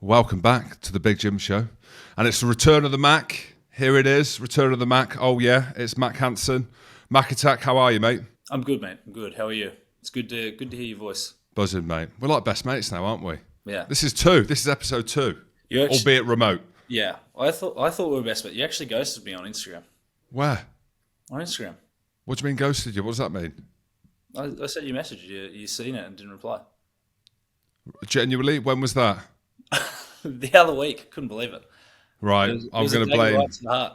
Welcome back to the Big Jim Show. And it's the return of the Mac. Here it is, return of the Mac. Oh yeah, it's Mack Hansen. Mac Attack, how are you, mate? I'm good, mate. I'm good. How are you? It's good to hear your voice. Buzzing, mate. We're like best mates now, aren't we? Yeah. This is episode 2. Albeit remote. Yeah. I thought we were best, but you actually ghosted me on Instagram. Where? On Instagram. What do you mean ghosted you? What does that mean? I sent you a message. You seen it and didn't reply. Genuinely? When was that? The other week. Couldn't believe it. Right. I'm going to blame right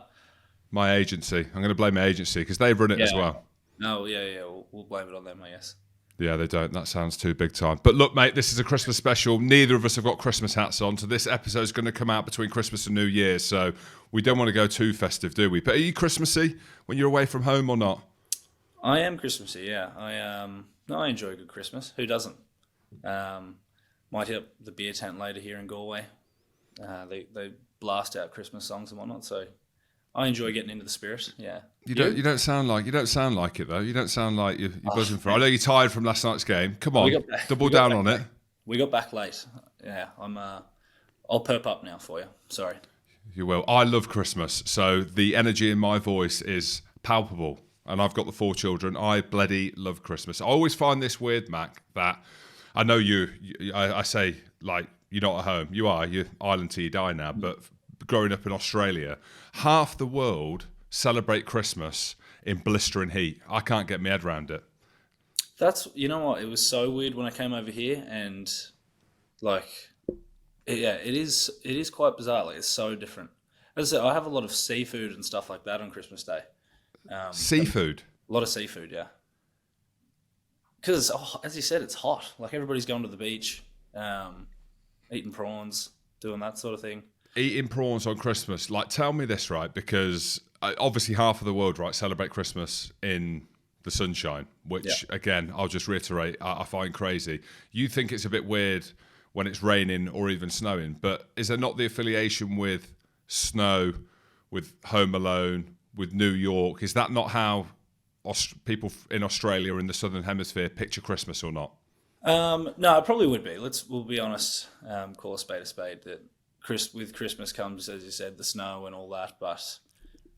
my agency. I'm going to blame my agency because they run it as well. No, yeah. We'll blame it on them, I guess. Yeah, they don't. That sounds too big time. But look, mate, this is a Christmas special. Neither of us have got Christmas hats on, so this episode is going to come out between Christmas and New Year, so we don't want to go too festive, do we? But are you Christmassy when you're away from home or not? I am Christmassy, yeah. I enjoy a good Christmas. Who doesn't? Might hit up the beer tent later here in Galway. They blast out Christmas songs and whatnot, so I enjoy getting into the spirit. Yeah. You don't sound like it though. You don't sound like you're buzzing for it. I know you're tired from last night's game. Come on, double down on it. We got back late. Yeah, I'll perp up now for you. Sorry. You will. I love Christmas, so the energy in my voice is palpable. And I've got the 4 children. I bloody love Christmas. I always find this weird, Mac, that I know I say like you're not at home. You're island till you die now. But growing up in Australia, half the world celebrate Christmas in blistering heat. I can't get my head around it. You know what? It was so weird when I came over here, and it is quite bizarre. Like, it's so different. As I said, I have a lot of seafood and stuff like that on Christmas Day. Seafood? A lot of seafood, yeah. Because, as you said, it's hot. Like, everybody's going to the beach, eating prawns, doing that sort of thing. Eating prawns on Christmas. Like, tell me this, right? Because obviously half of the world, right, celebrate Christmas in the sunshine, which, again, I'll just reiterate, I find crazy. You think it's a bit weird when it's raining or even snowing, but is there not the affiliation with snow, with Home Alone, with New York? Is that not how people in Australia in the Southern Hemisphere picture Christmas or not? No, it probably would be. We'll be honest, call a spade, that with Christmas comes, as you said, the snow and all that. But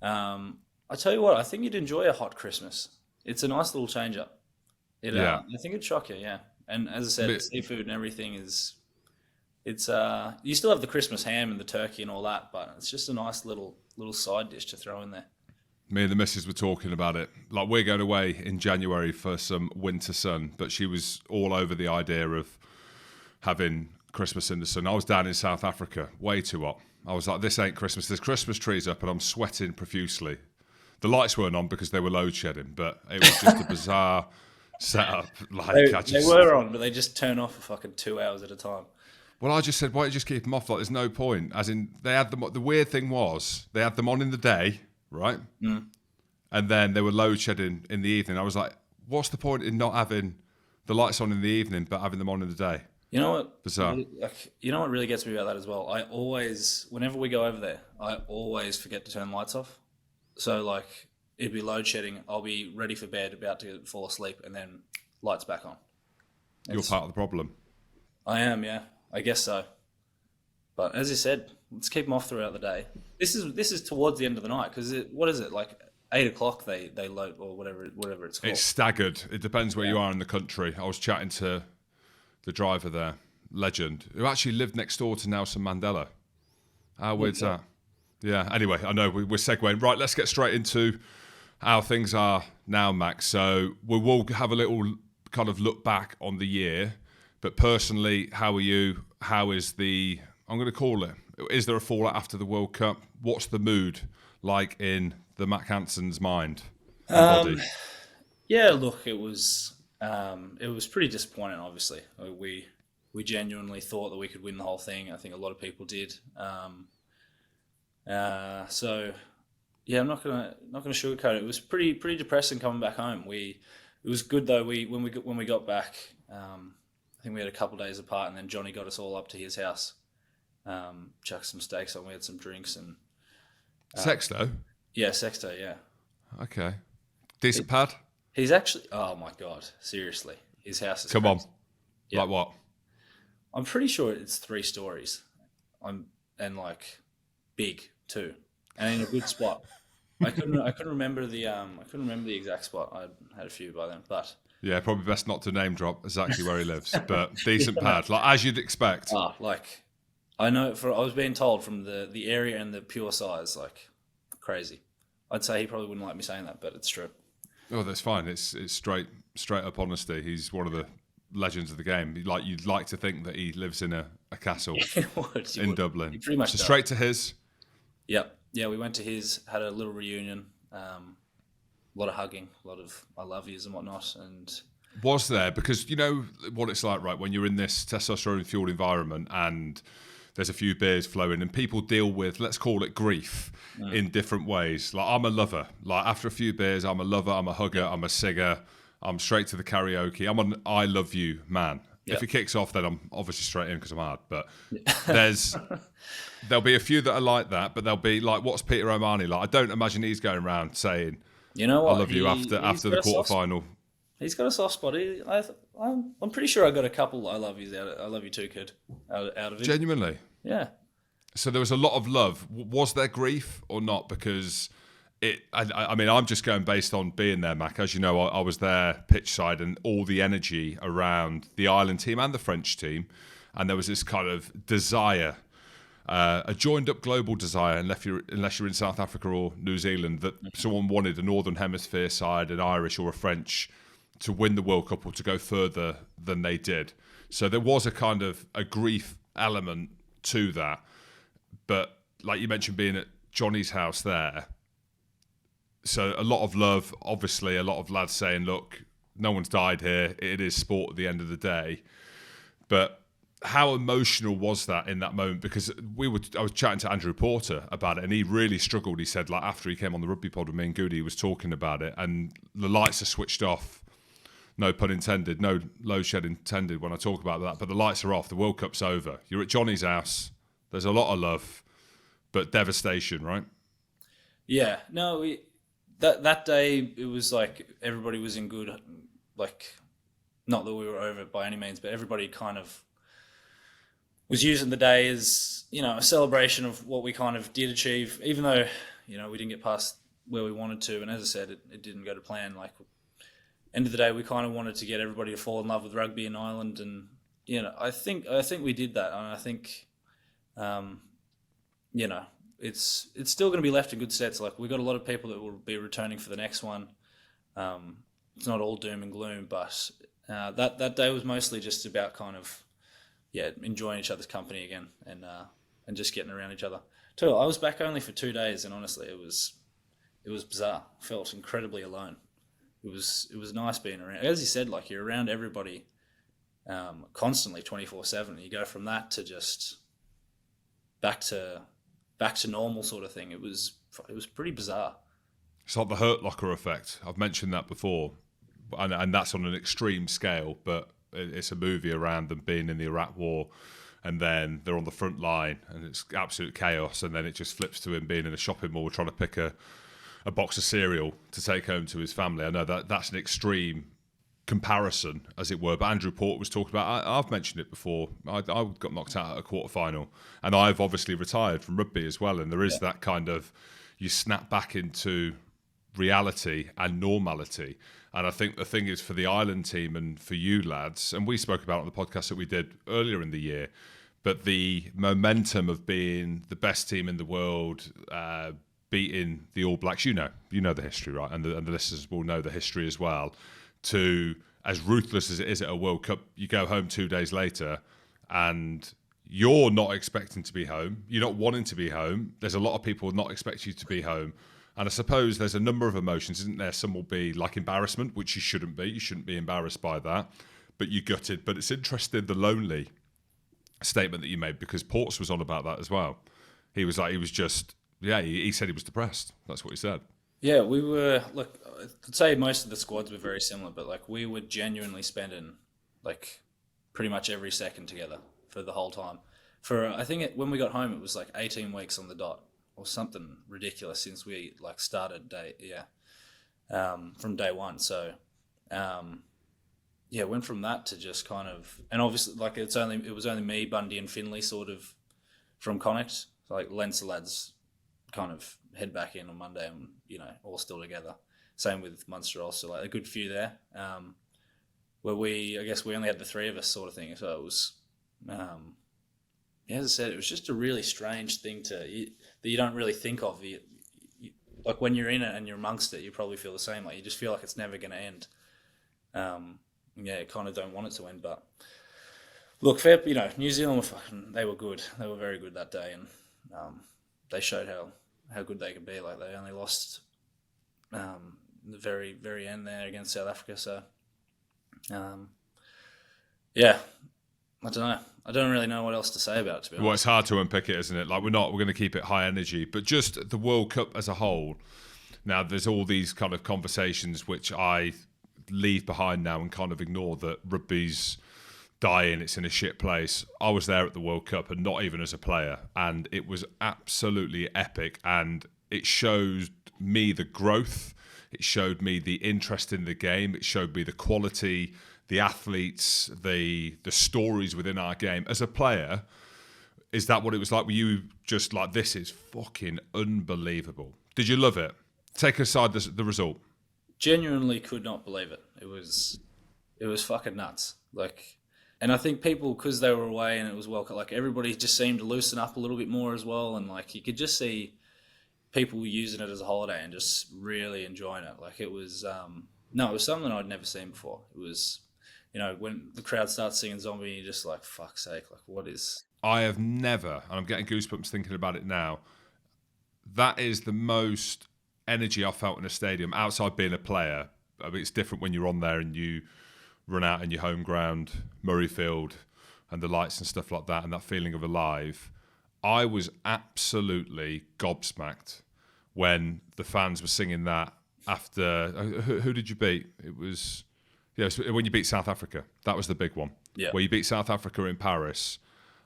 I tell you what, I think you'd enjoy a hot Christmas. It's a nice little change up. I think it'd shock you, yeah. And as I said, the seafood and everything you still have the Christmas ham and the turkey and all that, but it's just a nice little side dish to throw in there. Me and the missus were talking about it. Like, we're going away in January for some winter sun, but she was all over the idea of having Christmas in the sun. I was down in South Africa, way too hot. I was like, this ain't Christmas. There's Christmas trees up and I'm sweating profusely. The lights weren't on because they were load shedding, but it was just a bizarre setup. Like, they were on, but they just turn off for fucking 2 hours at a time. Well, I just said, why don't you just keep them off? Like, there's no point. As in, they had them. The weird thing was, they had them on in the day, right? Mm. And then they were load shedding in the evening. I was like, what's the point in not having the lights on in the evening, but having them on in the day? You know what? Bizarre. You know what really gets me about that as well? I always, whenever we go over there, I always forget to turn the lights off. So, like, it'd be load shedding. I'll be ready for bed, about to fall asleep, and then lights back on. You're part of the problem. I am, yeah. I guess so. But as you said, let's keep them off throughout the day. This is towards the end of the night, because what is it, like 8 o'clock they load, or whatever it's called. It's staggered. It depends where you are in the country. I was chatting to the driver there, legend, who actually lived next door to Nelson Mandela. How weird's that? Yeah, anyway, I know we're segueing. Right, let's get straight into how things are now, Max. So we will have a little kind of look back on the year. But personally, how are you? How is I'm going to call it, is there a fallout after the World Cup? What's the mood like in the Mack Hansen's mind and body? Yeah, look, it was pretty disappointing, obviously. We genuinely thought that we could win the whole thing. I think a lot of people did. So, yeah, I'm not gonna sugarcoat it. It was pretty depressing coming back home. It was good though. When we got back, I think we had a couple of days apart, and then Johnny got us all up to his house, chucked some steaks on. We had some drinks and Sexto? Yeah, Sexto. Yeah. Okay. Decent pad. He's actually. Oh my god! Seriously, his house is. Come crazy. on. Yeah. Like what? I'm pretty sure it's 3 stories. and like big too, and in a good spot. I couldn't remember the exact spot. I had a few by then, but Yeah, probably best not to name drop exactly where he lives, but decent Yeah. pad, like as you'd expect. like I know I was being told from the area and the pure size, like crazy. I'd say he probably wouldn't like me saying that, but it's true. Oh, that's fine. It's straight up honesty. He's one of the legends of the game. Like you'd like to think that he lives in a castle He would, he in would. Dublin. He pretty much So does. straight to his. Yep. Yeah, we went to his, had a little reunion, a lot of hugging, a lot of I love yous and whatnot, and Was there, because you know what it's like, right? When you're in this testosterone fueled environment and there's a few beers flowing and people deal with, let's call it grief, in different ways. Like I'm a lover. Like after a few beers, I'm a lover, I'm a hugger, I'm a singer, I'm straight to the karaoke. I'm an I love you man. Yep. If it kicks off, then I'm obviously straight in because I'm hard. But there'll be a few that are like that, but they'll be like, what's Peter O'Mahony like? I don't imagine he's going around saying, you know I what? love you He's after the got a soft quarterfinal. He's got a soft spot. I'm pretty sure I got a couple I love yous I love you too, kid, out of him. Genuinely. Yeah. So there was a lot of love. Was there grief or not? Because I mean, I'm just going based on being there, Mac. As you know, I was there pitch side and all the energy around the Ireland team and the French team. And there was this kind of desire, a joined up global desire, unless you're in South Africa or New Zealand, that someone wanted a Northern Hemisphere side, an Irish or a French, to win the World Cup or to go further than they did. So there was a kind of a grief element to that. But like you mentioned, being at Johnny's house there, so a lot of love, obviously a lot of lads saying, look, no one's died here. It is sport at the end of the day. But how emotional was that in that moment? Because I was chatting to Andrew Porter about it, and he really struggled. He said, like, after he came on the rugby pod with me and Goody, he was talking about it, and the lights are switched off. No pun intended, no load shed intended when I talk about that. But the lights are off. The World Cup's over. You're at Johnny's house. There's a lot of love, but devastation, right? Yeah. No, that day it was like everybody was in good, like, not that we were over it by any means, but everybody kind of was using the day as, you know, a celebration of what we kind of did achieve, even though, you know, we didn't get past where we wanted to. And as I said, it didn't go to plan. Like, end of the day, we kind of wanted to get everybody to fall in love with rugby in Ireland. And, you know, I think we did that. And I think, you know, it's still going to be left in good sets. Like, we've got a lot of people that will be returning for the next one. It's not all doom and gloom, but that day was mostly just about kind of, enjoying each other's company again and just getting around each other. Too, I was back only for 2 days, and honestly, it was bizarre. I felt incredibly alone. It was nice being around. As you said, like, you're around everybody constantly 24/7. You go from that to just back to normal sort of thing. It was pretty bizarre. It's like the Hurt Locker effect. I've mentioned that before, and that's on an extreme scale, but it's a movie around them being in the Iraq War, and then they're on the front line, and it's absolute chaos, and then it just flips to him being in a shopping mall trying to pick a box of cereal to take home to his family. I know that's an extreme comparison, as it were, but Andrew Port was talking about, I've mentioned it before, I got knocked out at a quarter-final, and I've obviously retired from rugby as well, and there is that kind of, you snap back into reality and normality. And I think the thing is, for the Ireland team and for you lads, and we spoke about it on the podcast that we did earlier in the year, but the momentum of being the best team in the world, beating the All Blacks, you know the history, right? And the listeners will know the history as well. To, as ruthless as it is at a World Cup, you go home 2 days later and you're not expecting to be home. You're not wanting to be home. There's a lot of people not expect you to be home. And I suppose there's a number of emotions, isn't there? Some will be like embarrassment, which you shouldn't be. You shouldn't be embarrassed by that. But you gutted. But it's interesting, the lonely statement that you made, because Ports was on about that as well. He was like, he said he was depressed. That's what he said. Yeah, we were, look, I'd say most of the squads were very similar, but like, we were genuinely spending like pretty much every second together for the whole time. I think when we got home, it was like 18 weeks on the dot or something ridiculous since we like started from day one. So, went from that to just kind of, and obviously like it was only me, Bundy and Finley sort of from Connacht. So like Leinster lads kind of head back in on Monday and, all still together. Same with Munster also, like a good few there. Where I guess we only had the three of us sort of thing. So it was, as I said, it was just a really strange thing that you don't really think of. Like when you're in it and you're amongst it, you probably feel the same. Like you just feel like it's never going to end. You kind of don't want it to end, but look, fair. New Zealand they were good. They were very good that day, and they showed how good they could be. Like they only lost the very very end there against South Africa. So, I don't know. I don't really know what else to say about it, to be honest. Well, it's hard to unpick it, isn't it? Like we're going to keep it high energy, but just the World Cup as a whole. Now, there's all these kind of conversations which I leave behind now and kind of ignore, that rugby's dying, it's in a shit place. I was there at the World Cup, and not even as a player, and it was absolutely epic, and it showed me the growth, it showed me the interest in the game, it showed me the quality, the athletes, the stories within our game. As a player, is that what it was like? Were you just like, this is fucking unbelievable? Did you love it? Take aside the result. Genuinely could not believe it. It was fucking nuts. And I think people, because they were away and it was welcome, like everybody just seemed to loosen up a little bit more as well. And like you could just see people using it as a holiday and just really enjoying it. Like it was, it was something I'd never seen before. It was, when the crowd starts singing Zombie, you're just like, fuck's sake, like what is... I have never, and I'm getting goosebumps thinking about it now, that is the most energy I felt in a stadium outside being a player. I mean, it's different when you're on there and you run out in your home ground, Murrayfield, and the lights and stuff like that, and that feeling of alive. I was absolutely gobsmacked when the fans were singing that after... Who did you beat? It was when you beat South Africa. That was the big one. Yeah. Where you beat South Africa in Paris.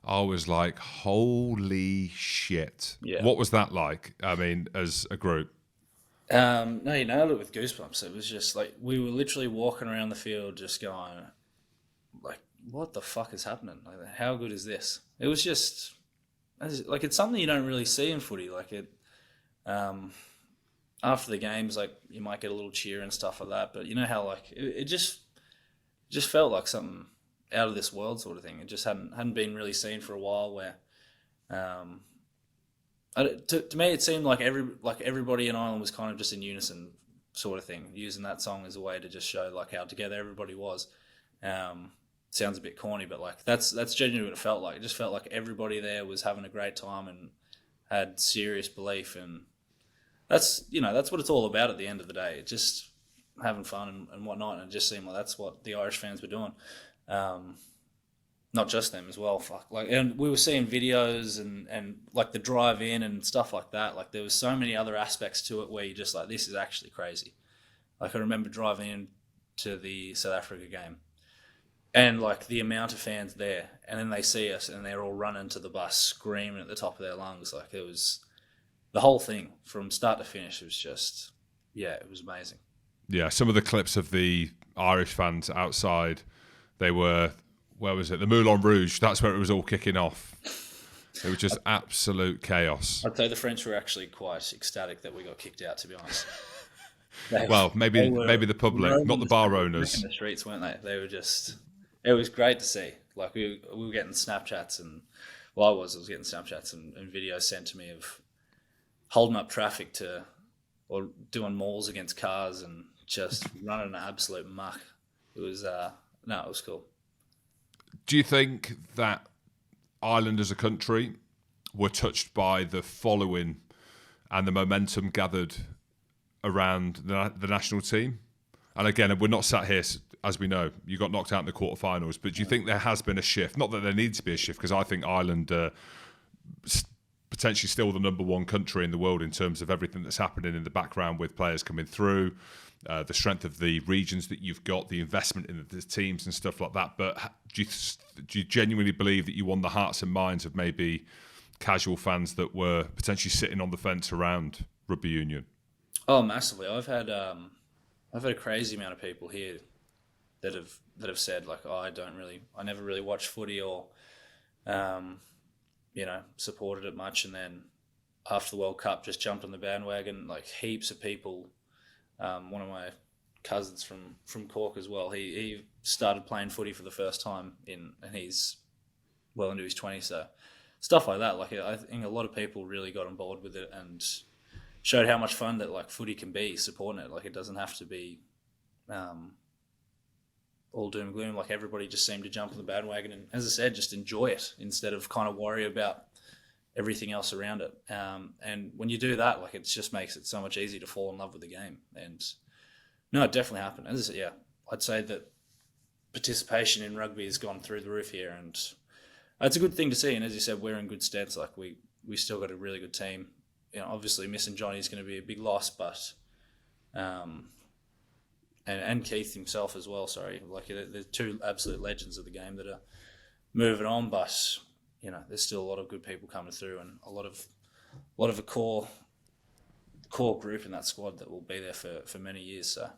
I was like, holy shit. Yeah. What was that like, I mean, as a group? No, you nailed it with goosebumps. It was just like we were literally walking around the field just going, like, what the fuck is happening? Like, how good is this? It was just, like, it's something you don't really see in footy. Like, after the games, like, you might get a little cheer and stuff like that, but you know how, like, it just felt like something out of this world sort of thing. It just hadn't been really seen for a while where... To me, it seemed like everybody in Ireland was kind of just in unison, sort of thing, using that song as a way to just show like how together everybody was. Sounds a bit corny, but like that's genuinely what it felt like. It just felt like everybody there was having a great time and had serious belief, and that's what it's all about at the end of the day. It's just having fun and whatnot, and it just seemed like that's what the Irish fans were doing. Not just them as well. Fuck. Like, and we were seeing videos and like the drive in and stuff like that. Like there was so many other aspects to it where you just like, this is actually crazy. Like I remember driving in to the South Africa game and like the amount of fans there, and then they see us and they're all running to the bus screaming at the top of their lungs. Like it was the whole thing from start to finish. It was just, it was amazing. Yeah. Some of the clips of the Irish fans outside, they were, where was it? The Moulin Rouge. That's where it was all kicking off. It was just absolute chaos. I'd say the French were actually quite ecstatic that we got kicked out, to be honest. Maybe the public, not the bar owners. In the streets, weren't they? They were just... It was great to see. Like we were getting Snapchats and... Well, I was getting Snapchats and videos sent to me of holding up traffic or doing mauls against cars and just running an absolute muck. It was... it was cool. Do you think that Ireland as a country were touched by the following and the momentum gathered around the national team? And again, we're not sat here, as we know, you got knocked out in the quarterfinals, but do you think there has been a shift? Not that there needs to be a shift, because I think Ireland are potentially still the number one country in the world in terms of everything that's happening in the background with players coming through, the strength of the regions that you've got, the investment in the teams and stuff like that. But do you genuinely believe that you won the hearts and minds of maybe casual fans that were potentially sitting on the fence around rugby union? Oh, massively. I've had a crazy amount of people here that have said like, oh, I never really watched footy, or supported it much, and then after the World Cup, just jumped on the bandwagon. Like heaps of people. One of my cousins from Cork as well. He started playing footy for the first time and he's well into his 20s. So stuff like that. Like I think a lot of people really got on board with it and showed how much fun that like footy can be supporting it. Like it doesn't have to be all doom and gloom. Like everybody just seemed to jump on the bandwagon and, as I said, just enjoy it instead of kind of worry about everything else around it. And when you do that, like it just makes it so much easier to fall in love with the game. And no, it definitely happened. As I said, yeah, I'd say that participation in rugby has gone through the roof here, and it's a good thing to see. And as you said, we're in good stead. Like we still got a really good team. Obviously missing Johnny is going to be a big loss, but and Keith himself as well. Sorry, like they're two absolute legends of the game that are moving on, but there's still a lot of good people coming through, and a lot of a core group in that squad that will be there for many years. So,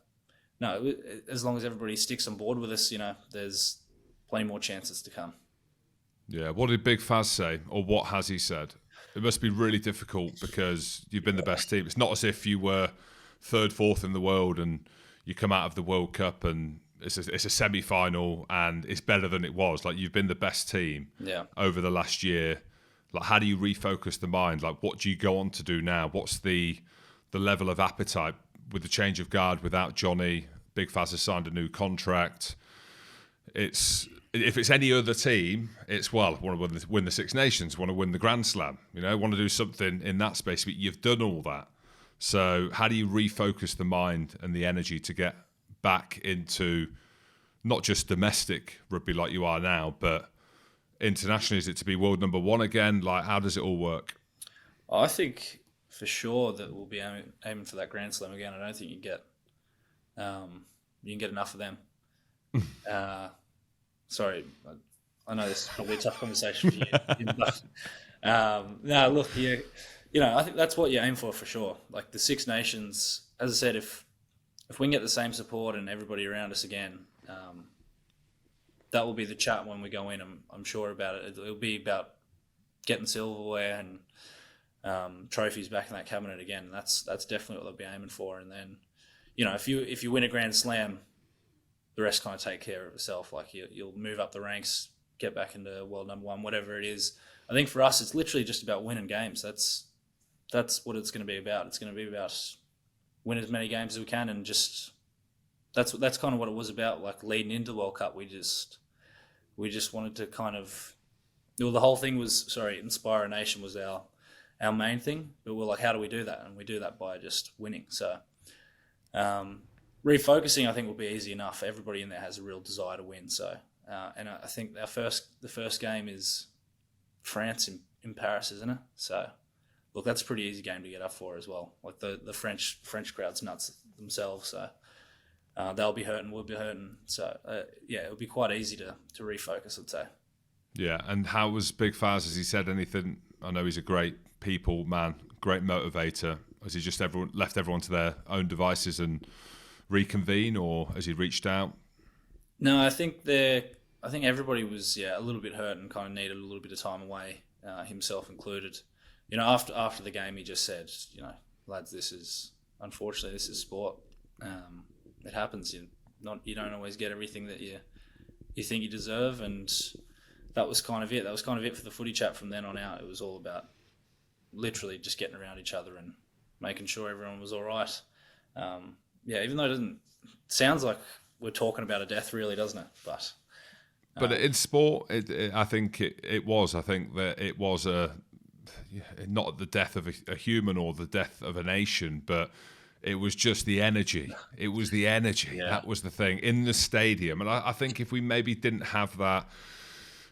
no, as long as everybody sticks on board with us, there's plenty more chances to come. Yeah, what did Big Faz say, or what has he said? It must be really difficult because you've been the best team. It's not as if you were third, fourth in the world and you come out of the World Cup and it's a semi-final and it's better than it was. Like you've been the best team over the last year. Like how do you refocus the mind? Like what do you go on to do now? What's the level of appetite with the change of guard without Johnny? Big Faz has signed a new contract. If it's any other team, it's want to win the Six Nations, want to win the Grand Slam, want to do something in that space. But you've done all that. So how do you refocus the mind and the energy to get back into not just domestic rugby like you are now, but internationally? Is it to be world number one again? Like how does it all work? I think for sure that we'll be aiming for that Grand Slam again. I don't think you can get enough of them. Sorry, I know this is probably a tough conversation for you. But, no, look, I think that's what you aim for sure. Like the Six Nations, as I said, if we can get the same support and everybody around us again, that will be the chat when we go in. I'm sure about it. It'll be about getting silverware and trophies back in that cabinet again. That's definitely what they'll be aiming for. And then, if you win a Grand Slam, the rest kind of take care of itself. Like you'll move up the ranks, get back into world number one, whatever it is. I think for us, it's literally just about winning games. That's what it's going to be about. It's going to be about win as many games as we can, and just that's kind of what it was about. Like leading into the World Cup, we just wanted to kind of. Well, the whole thing was Inspire a Nation was our main thing, but we're like, how do we do that? And we do that by just winning. So refocusing, I think, will be easy enough. Everybody in there has a real desire to win. So and I think the first game is France in Paris, isn't it? So look, that's a pretty easy game to get up for as well. Like the French crowd's nuts themselves, so they'll be hurting, we'll be hurting. So it'll be quite easy to refocus, I'd say. Yeah, and how was Big Faz? Has he said anything? I know he's a great people man, great motivator. Has he just left everyone to their own devices and reconvene, or has he reached out? No, I think everybody was a little bit hurt and kind of needed a little bit of time away, himself included. After the game, he just said, lads, unfortunately, this is sport. It happens. You don't always get everything that you think you deserve, and that was kind of it. That was kind of it for the footy chat from then on out. It was all about literally just getting around each other and making sure everyone was all right. Even though it doesn't sounds like we're talking about a death, really, doesn't it? But in sport, I think it was. I think that it was not the death of a human or the death of a nation, but it was just the energy. It was the energy. Yeah. That was the thing in the stadium. And I think if we maybe didn't have that,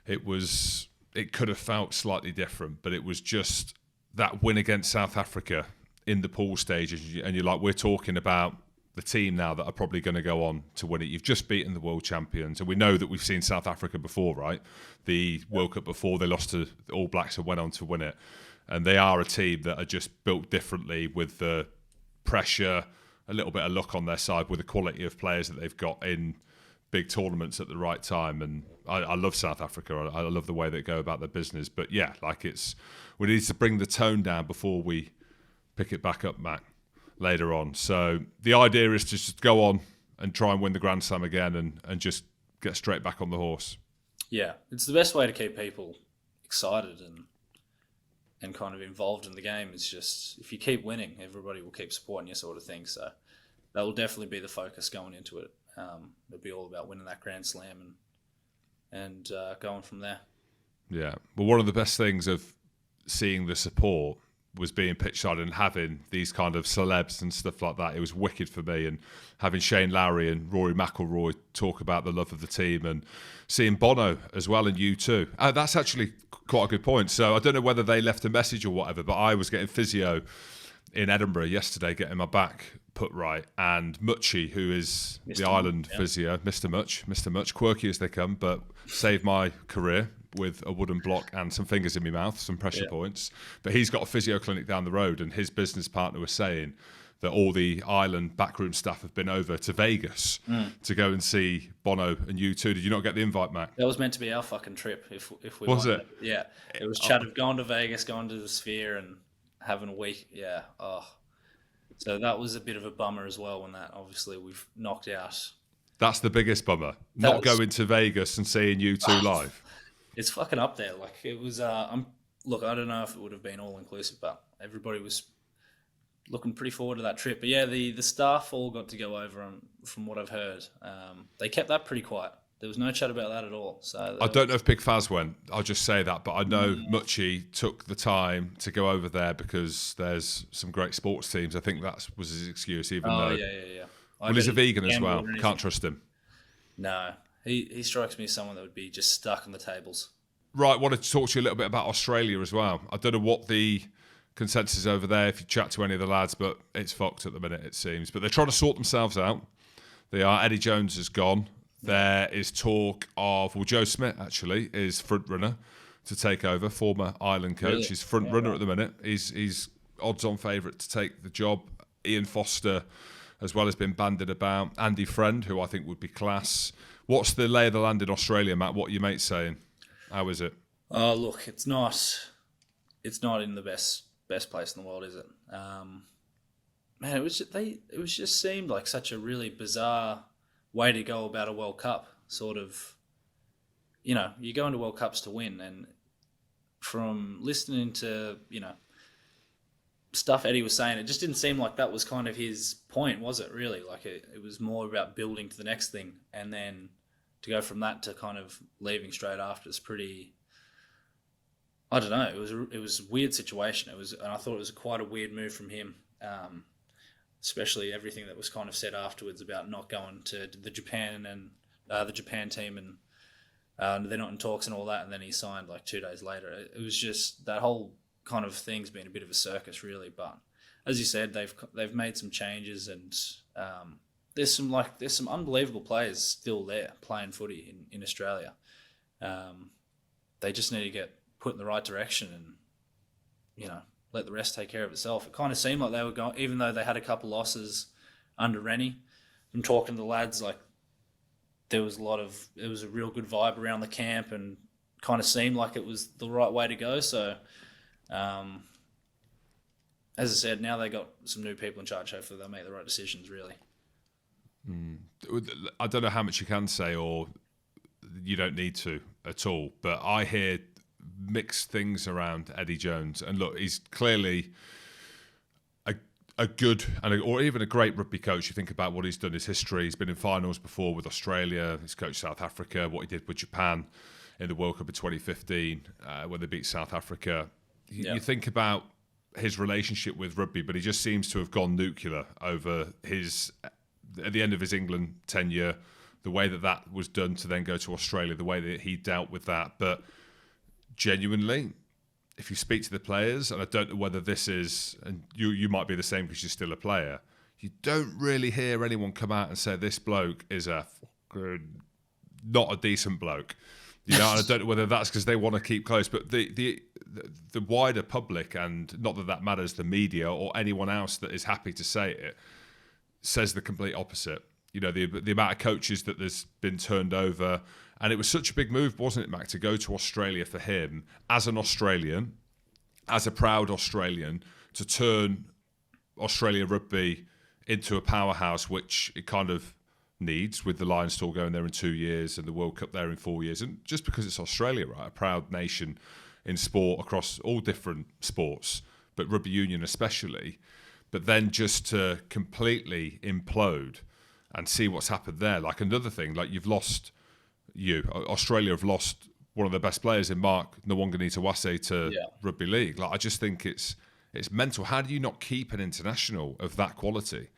it could have felt slightly different. But it was just that win against South Africa in the pool stage. And you're like, we're talking about the team now that are probably going to go on to win it. You've just beaten the world champions. And we know that we've seen South Africa before, right? The World Cup before, they lost to the All Blacks and went on to win it. And they are a team that are just built differently with the pressure, a little bit of luck on their side, with the quality of players that they've got in big tournaments at the right time. And I love South Africa. I love the way they go about their business. But yeah, like we need to bring the tone down before we pick it back up, Matt, later on. So the idea is to just go on and try and win the Grand Slam again and just get straight back on the horse. Yeah, it's the best way to keep people excited and kind of involved in the game. It's just, if you keep winning, everybody will keep supporting you, sort of thing. So that will definitely be the focus going into it. It'll be all about winning that Grand Slam and going from there. Yeah. Well, one of the best things of seeing the support was being pitchside and having these kind of celebs and stuff like that. It was wicked for me, and having Shane Lowry and Rory McIlroy talk about the love of the team, and seeing Bono as well and U2. That's actually quite a good point. So I don't know whether they left a message or whatever, but I was getting physio in Edinburgh yesterday, getting my back put right, and Muchie, who is Mr. the Ireland physio, Mr. Much, quirky as they come, but saved my career with a wooden block and some fingers in my mouth, some pressure points. But he's got a physio clinic down the road, and his business partner was saying that all the Ireland backroom staff have been over to Vegas to go and see Bono and U2. Did you not get the invite, Matt? That was meant to be our fucking trip. If we was wanted it? Yeah, it was chat of going to Vegas, going to the Sphere, and having a week. Yeah. Oh, so that was a bit of a bummer as well. When that obviously we've knocked out. That's the biggest bummer. Not going to Vegas and seeing U2 live. It's fucking up there. Like, it was. Look, I don't know if it would have been all inclusive, but everybody was looking pretty forward to that trip. But yeah, the staff all got to go over, from what I've heard. They kept that pretty quiet. There was no chat about that at all. So I don't know if Big Faz went. I'll just say that, but I know Muchie took the time to go over there because there's some great sports teams. I think that was his excuse, even though. Yeah. Well, he's a vegan as well. Can't trust him. No, he strikes me as someone that would be just stuck on the tables. Right, I wanted to talk to you a little bit about Australia as well. I don't know what the consensus is over there if you chat to any of the lads, but it's fucked at the minute, it seems. But they're trying to sort themselves out. Eddie Jones is gone. There is talk of, Joe Smith actually is front runner to take over, former Ireland coach. Really? He's front runner at the minute. He's odds-on favourite to take the job. Ian Foster as well has been bandied about. Andy Friend, who I think would be class. What's the lay of the land in Australia, Matt? What are your mates saying? How is it? Look, it's not in the best place in the world, is it? Man, it was just seemed like such a really bizarre way to go about a World Cup. Sort of, you go into World Cups to win, and from listening to stuff Eddie was saying, it just didn't seem like that was kind of his point, was it? Really, like it was more about building to the next thing, and then to go from that to kind of leaving straight after is pretty. I don't know. It was a weird situation. And I thought it was quite a weird move from him, especially everything that was kind of said afterwards about not going to the Japan and the Japan team, and they're not in talks and all that. And then he signed like 2 days later. It was just that whole kind of thing's been a bit of a circus, really. But as you said, they've made some changes, and there's some unbelievable players still there playing footy in Australia. They just need to get put in the right direction and, let the rest take care of itself. It kind of seemed like they were going, even though they had a couple losses under Rennie. From talking to the lads, like it was a real good vibe around the camp, and kind of seemed like it was the right way to go. So, as I said, now they got some new people in charge. Hopefully they'll make the right decisions, really. I don't know how much you can say, or you don't need to at all, but I hear mixed things around Eddie Jones. And look, he's clearly a good or even a great rugby coach. You think about what he's done, his history. He's been in finals before with Australia. He's coached South Africa, what he did with Japan in the World Cup in 2015 when they beat South Africa. You think about his relationship with rugby, but he just seems to have gone nuclear over at the end of his England tenure, the way that was done to then go to Australia, the way that he dealt with that. But genuinely, if you speak to the players, and I don't know whether this is, and you might be the same because you're still a player, you don't really hear anyone come out and say this bloke is not a decent bloke. And I don't know whether that's because they want to keep close, but the wider public, and not that matters, the media or anyone else that is happy to say it, says the complete opposite. You know, the amount of coaches that there's been turned over. And it was such a big move, wasn't it, Mac, to go to Australia for him as an Australian, as a proud Australian, to turn Australia rugby into a powerhouse, which it kind of needs, with the Lions Tour going there in 2 years and the World Cup there in 4 years. And just because it's Australia, right, a proud nation in sport across all different sports, but rugby union especially, but then just to completely implode and see what's happened there. Like another thing, like Australia have lost one of their best players in Mark Nwanganita-Wase to rugby league. Like I just think it's mental. How do you not keep an international of that quality?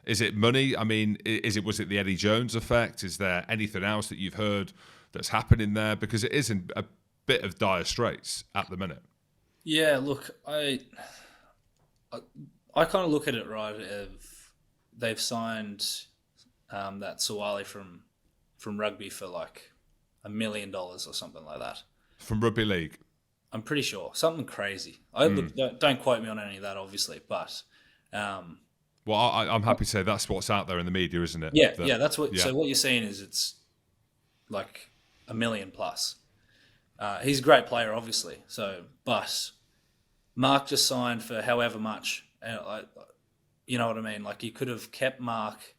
Is it money? I mean, was it the Eddie Jones effect? Is there anything else that you've heard that's happening there? Because it is in a bit of dire straits at the minute. Yeah, look, I kind of look at it right. They've signed that Suwali from rugby for like $1 million or something like that. From rugby league? I'm pretty sure. Something crazy. Look, don't quote me on any of that, obviously, but... well, I'm happy to say that's what's out there in the media, isn't it? Yeah, that's what... Yeah. So what you're seeing is it's like $1 million plus. He's a great player, obviously. But Mark just signed for however much. You know what I mean? Like, you could have kept Mark,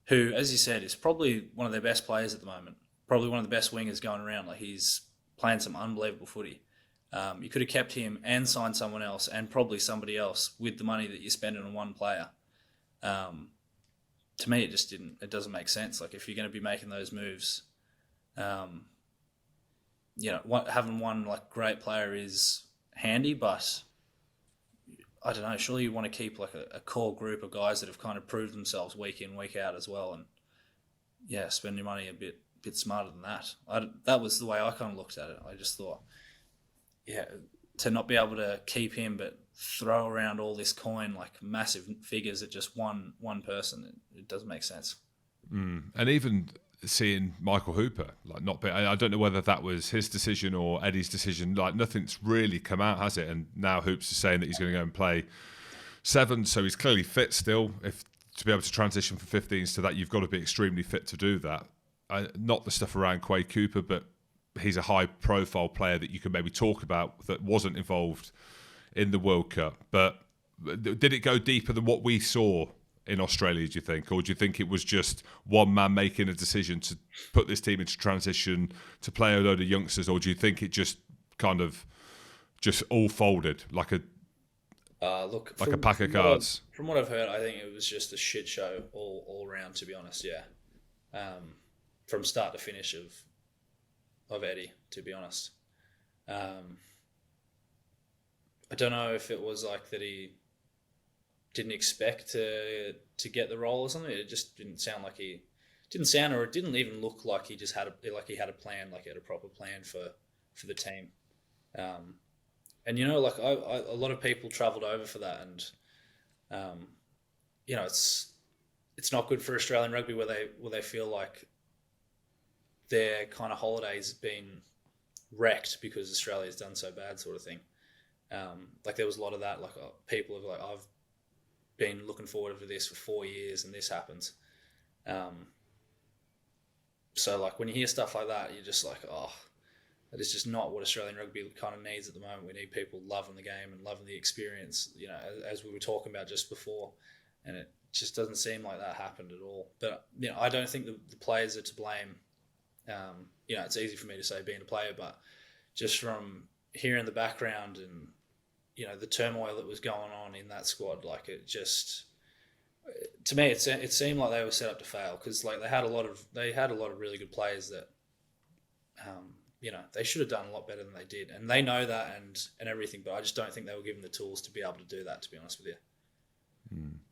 who, as you said, is probably one of their best players at the moment. Probably one of the best wingers going around. Like, he's playing some unbelievable footy. You could have kept him and signed someone else and probably somebody else with the money that you're spending on one player. To me, it doesn't make sense. Like, if you're going to be making those moves, having one like great player is handy, but I don't know, surely you want to keep like a core group of guys that have kind of proved themselves week in, week out as well. And spend your money a bit smarter than that. That was the way I kind of looked at it. I just thought, to not be able to keep him, but throw around all this coin, like massive figures at just one person, it doesn't make sense. And even seeing Michael Hooper, like I don't know whether that was his decision or Eddie's decision. Like nothing's really come out, has it? And now Hoops is saying that he's going to go and play 7, so he's clearly fit still. If to be able to transition from 15s to that, you've got to be extremely fit to do that. Not the stuff around Quay Cooper, but he's a high-profile player that you can maybe talk about that wasn't involved in the World Cup. But did it go deeper than what we saw in Australia, do you think? Or do you think it was just one man making a decision to put this team into transition, to play a load of youngsters? Or do you think it just kind of just all folded like a pack of cards? From what I've heard, I think it was just a shit show all around, to be honest, from start to finish of Eddie, to be honest. I don't know if it was like that he didn't expect to get the role or something. It just didn't sound like it didn't even look like he just had a plan, like he had a proper plan for the team. And a lot of people travelled over for that, and it's not good for Australian rugby where they feel like their kind of holidays been wrecked because Australia's done so bad, sort of thing. Like there was a lot of that. Like people have like, I've been looking forward to this for 4 years, and this happens. So like when you hear stuff like that, you're just like, oh, that is just not what Australian rugby kind of needs at the moment. We need people loving the game and loving the experience, as we were talking about just before. And it just doesn't seem like that happened at all. But, I don't think the players are to blame. It's easy for me to say being a player, but just from hearing the background and, the turmoil that was going on in that squad, like it just, to me, it seemed like they were set up to fail because like they had a lot of really good players that, they should have done a lot better than they did. And they know that and everything, but I just don't think they were given the tools to be able to do that, to be honest with you.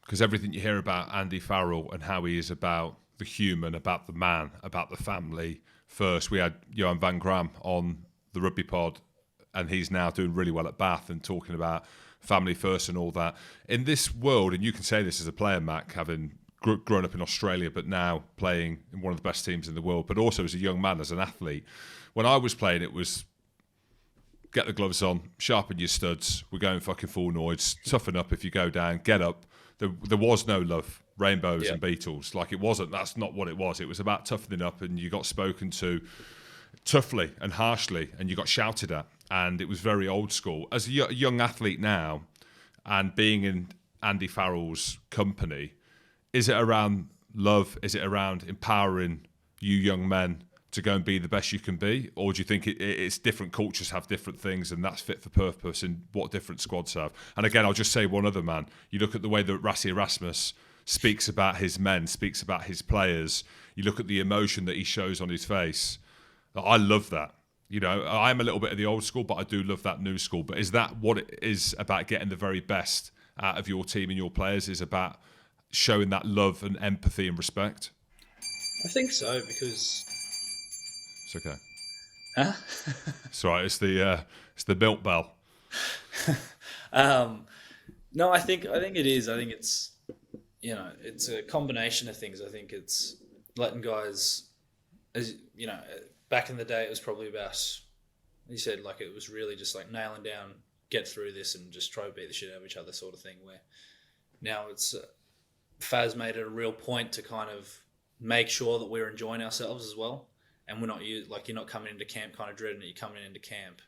Because everything you hear about Andy Farrell and how he is about the human, about the man, about the family first. We had Johan van Gram on the Rugby Pod, and he's now doing really well at Bath and talking about family first and all that. In this world, and you can say this as a player, Mac, having grown up in Australia, but now playing in one of the best teams in the world, but also as a young man, as an athlete. When I was playing, it was get the gloves on, sharpen your studs, we're going fucking full noise, toughen up if you go down, get up. There was no love rainbows Yeah. and Beatles. Like, it wasn't. That's not what it was. It was about toughening up, and you got spoken to toughly and harshly, and you got shouted at, and it was very old school. As a young athlete now, and being in Andy Farrell's company, is it around love? Is it around empowering you young men to go and be the best you can be? Or do you think it's different cultures have different things, and that's fit for purpose in what different squads have? And again, I'll just say one other, man. You look at the way that Rassie Erasmus speaks about his men, speaks about his players. You look at the emotion that he shows on his face. I love that. You know, I'm a little bit of the old school, but I do love that new school. But is that what it is about, getting the very best out of your team and your players, is about showing that love and empathy and respect? I think so, because... It's okay. Huh? It's all right. It's the milk bell. No, I think it is. I think it's, you know, it's a combination of things. I think it's letting guys, as you know, back in the day, it was probably about, you said, like, it was really just like nailing down, get through this, and just try to beat the shit out of each other, sort of thing. Where now it's Faz made it a real point to kind of make sure that we're enjoying ourselves as well, and we're not like, you're not coming into camp kind of dreading it. You're coming into camp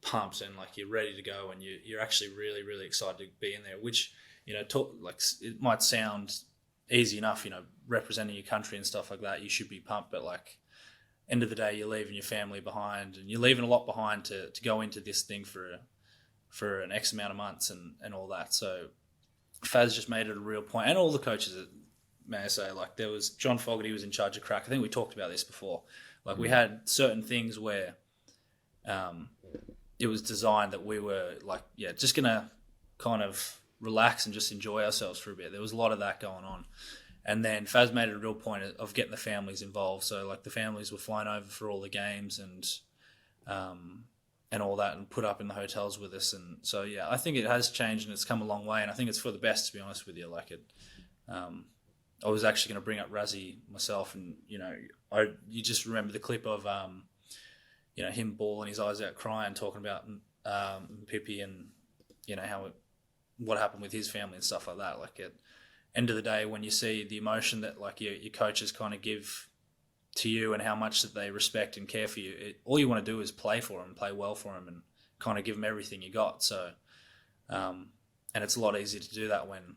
pumped and like you're ready to go, and you're actually really, really excited to be in there. Which, you know, like, it might sound easy enough, you know, representing your country and stuff like that. You should be pumped, but like, end of the day, you're leaving your family behind, and you're leaving a lot behind to go into this thing for an X amount of months and all that. So Faz just made it a real point, and all the coaches, may I say, like, there was John Fogarty was in charge of crack. I think we talked about this before. Like, we had certain things where it was designed that we were like, yeah, just gonna kind of relax and just enjoy ourselves for a bit. There was a lot of that going on. And then Faz made it a real point of getting the families involved. So like, the families were flying over for all the games and all that, and put up in the hotels with us. And so, yeah, I think it has changed and it's come a long way. And I think it's for the best, to be honest with you. Like, I was actually going to bring up Razzie myself, and, you know, you just remember the clip of, you know, him bawling his eyes out, crying, talking about Pippi and, you know, what happened with his family and stuff like that. Like, at end of the day, when you see the emotion that like your coaches kind of give to you, and how much that they respect and care for you, all you want to do is play for them, play well for them, and kind of give them everything you got. So, and it's a lot easier to do that when,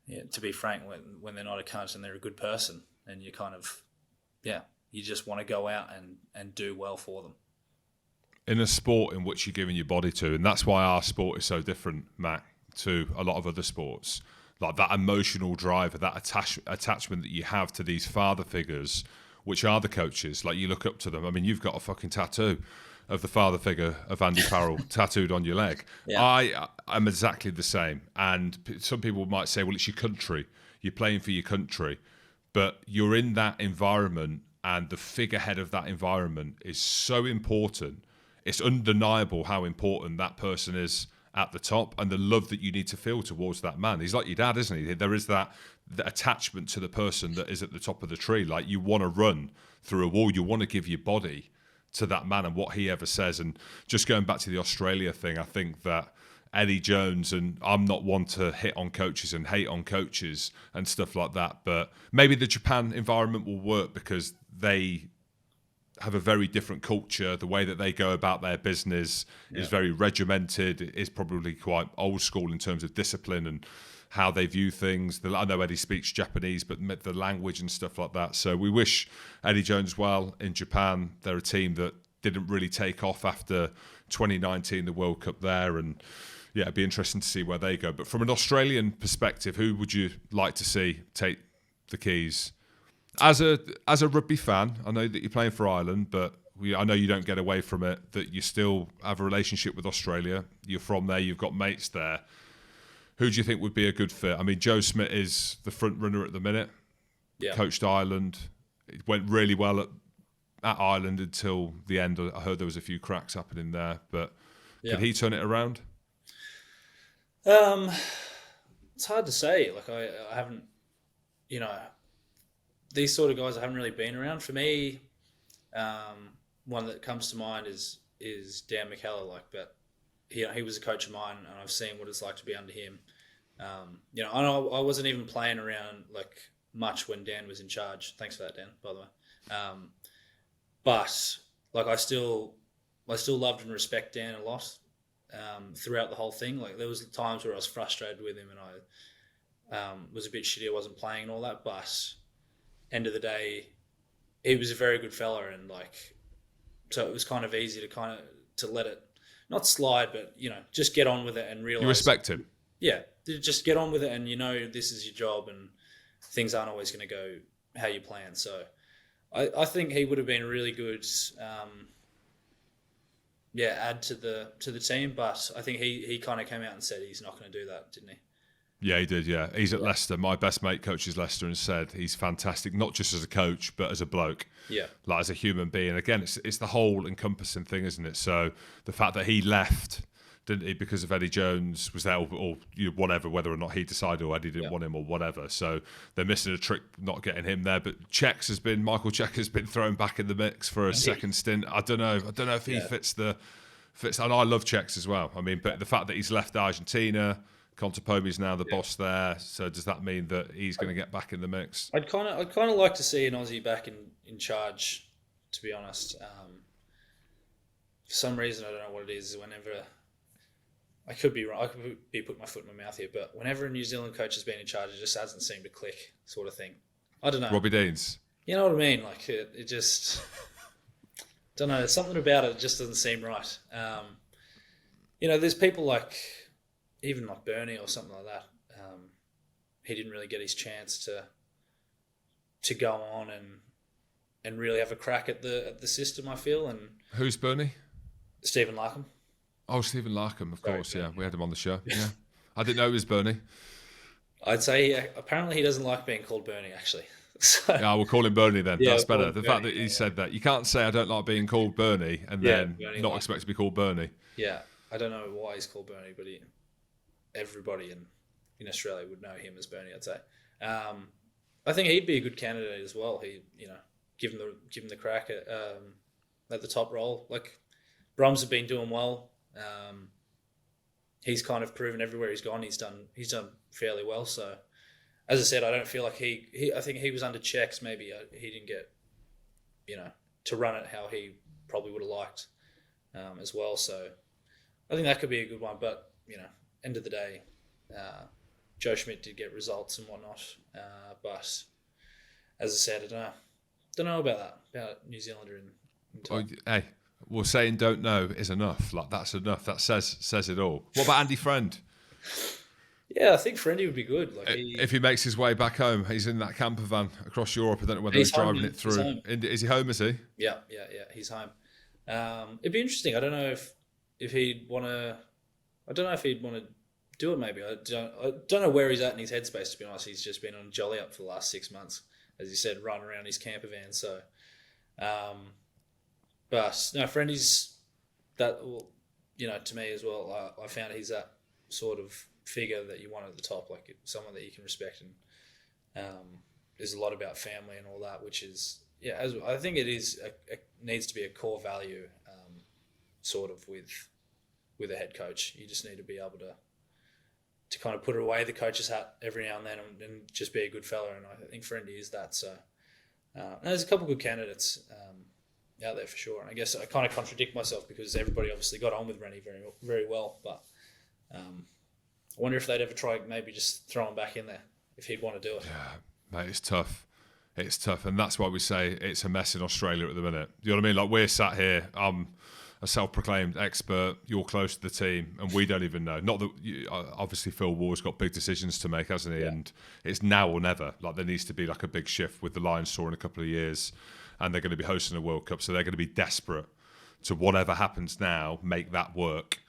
yeah, to be frank, when they're not a cunt and they're a good person, and you kind of, yeah, you just want to go out and do well for them. In a sport in which you're giving your body to, and that's why our sport is so different, Matt, to a lot of other sports, like that emotional drive, that attachment that you have to these father figures, which are the coaches. Like, you look up to them. I mean, you've got a fucking tattoo of the father figure of Andy Farrell tattooed on your leg. Yeah. I'm exactly the same. And some people might say, well, it's your country. You're playing for your country. But you're in that environment, and the figurehead of that environment is so important. It's undeniable how important that person is at the top, and the love that you need to feel towards that man. He's like your dad, isn't he? There is that attachment to the person that is at the top of the tree. Like, you want to run through a wall. You want to give your body to that man and what he ever says. And just going back to the Australia thing, I think that Eddie Jones, and I'm not one to hit on coaches and hate on coaches and stuff like that, but maybe the Japan environment will work because they have a very different culture. The way that they go about their business is very regimented. It is probably quite old school in terms of discipline and how they view things. I know Eddie speaks Japanese, but the language and stuff like that. So we wish Eddie Jones well in Japan. They're a team that didn't really take off after 2019, the World Cup there. And yeah, it'd be interesting to see where they go. But from an Australian perspective, who would you like to see take the keys? As a rugby fan, I know that you're playing for Ireland, but I know you don't get away from it, that you still have a relationship with Australia. You're from there, you've got mates there. Who do you think would be a good fit? I mean, Joe Smith is the front runner at the minute. Yeah. Coached Ireland. It went really well at Ireland until the end. I heard there was a few cracks happening there, but could he turn it around? It's hard to say. Like, I haven't, you know, these sort of guys I haven't really been around. For me, one that comes to mind is Dan McKellar. Like, but he was a coach of mine, and I've seen what it's like to be under him. I wasn't even playing around like much when Dan was in charge. Thanks for that, Dan, by the way. But like I still loved and respect Dan a lot throughout the whole thing. Like there was times where I was frustrated with him and I was a bit shitty. I wasn't playing and all that. But end of the day, he was a very good fella, and like so it was kind of easy to let it not slide, but just get on with it and realize You respect him. Yeah, just get on with it, and this is your job, and things aren't always going to go how you plan. So, I think he would have been a really good, add to the team. But I think he kind of came out and said he's not going to do that, didn't he? Yeah, he did, yeah. He's at Leicester. My best mate coaches Leicester and said he's fantastic, not just as a coach, but as a bloke. Yeah. Like as a human being. Again, it's the whole encompassing thing, isn't it? So the fact that he left, didn't he, because of Eddie Jones was there or whatever, whether or not he decided or Eddie didn't want him or whatever. So they're missing a trick not getting him there. But Michael Check has been thrown back in the mix for a second stint. I don't know if he fits, and I love Czechs as well. I mean, but the fact that he's left Argentina, Contepomi's now the boss there. So does that mean that he's going to get back in the mix? I'd kind of like to see an Aussie back in charge, to be honest. For some reason, I don't know what it is. Whenever I could be wrong, I could be putting my foot in my mouth here, but whenever a New Zealand coach has been in charge, it just hasn't seemed to click, sort of thing. I don't know. Robbie Deans. You know what I mean? Like it just don't know. There's something about it that just doesn't seem right. There's people like. Even like Bernie or something like that, he didn't really get his chance to go on and really have a crack at the system, I feel. And who's Bernie? Stephen Larkham. Oh, Stephen Larkham, of course. Yeah, we had him on the show. Yeah, I didn't know it was Bernie. I'd say apparently he doesn't like being called Bernie, actually. So, yeah, we'll call him Bernie then. Yeah, that's better. The Bernie, fact that he said that. You can't say I don't like being called Bernie and then Bernie not expect to be called Bernie. Yeah, I don't know why he's called Bernie, but everybody in Australia would know him as Bernie, I'd say. I think he'd be a good candidate as well. He, give him the crack at the top role. Like Brom's have been doing well. He's kind of proven everywhere he's gone. He's done fairly well. So, as I said, I don't feel like I think he was under checks. Maybe he didn't get, to run it how he probably would have liked as well. So, I think that could be a good one. But end of the day, Joe Schmidt did get results and whatnot. But as I said, I don't know about that, about New Zealander in time. Hey, well, saying don't know is enough. Like that's enough. That says it all. What about Andy Friend? Yeah, I think Friendy would be good. Like if he makes his way back home, he's in that camper van across Europe. I don't know whether he's driving it through. Is he home? Is he? Yeah. He's home. It'd be interesting. I don't know if he'd want to. I don't know if he'd want to do it. Maybe I don't know where he's at in his headspace. To be honest, he's just been on jolly up for the last 6 months, as you said, running around his camper van. So, but no, Friendy's that. To me as well. I found he's that sort of figure that you want at the top, like someone that you can respect, and there's a lot about family and all that, which is as I think it is needs to be a core value, sort of with a head coach. You just need to be able to kind of put away the coach's hat every now and then and just be a good fella, and I think Friendy is that. So there's a couple of good candidates out there for sure, and I guess I kind of contradict myself because everybody obviously got on with Rennie very, very well, but I wonder if they'd ever try maybe just throw him back in there if he'd want to do it. Yeah, mate, it's tough. It's tough, and that's why we say it's a mess in Australia at the minute. You know what I mean? Like we're sat here, I'm a self-proclaimed expert, you're close to the team, and we don't even know. Not that obviously Phil Ward's got big decisions to make, hasn't he? Yeah. And it's now or never. Like there needs to be like a big shift with the Lions tour in a couple of years, and they're going to be hosting a World Cup, so they're going to be desperate to whatever happens now, make that work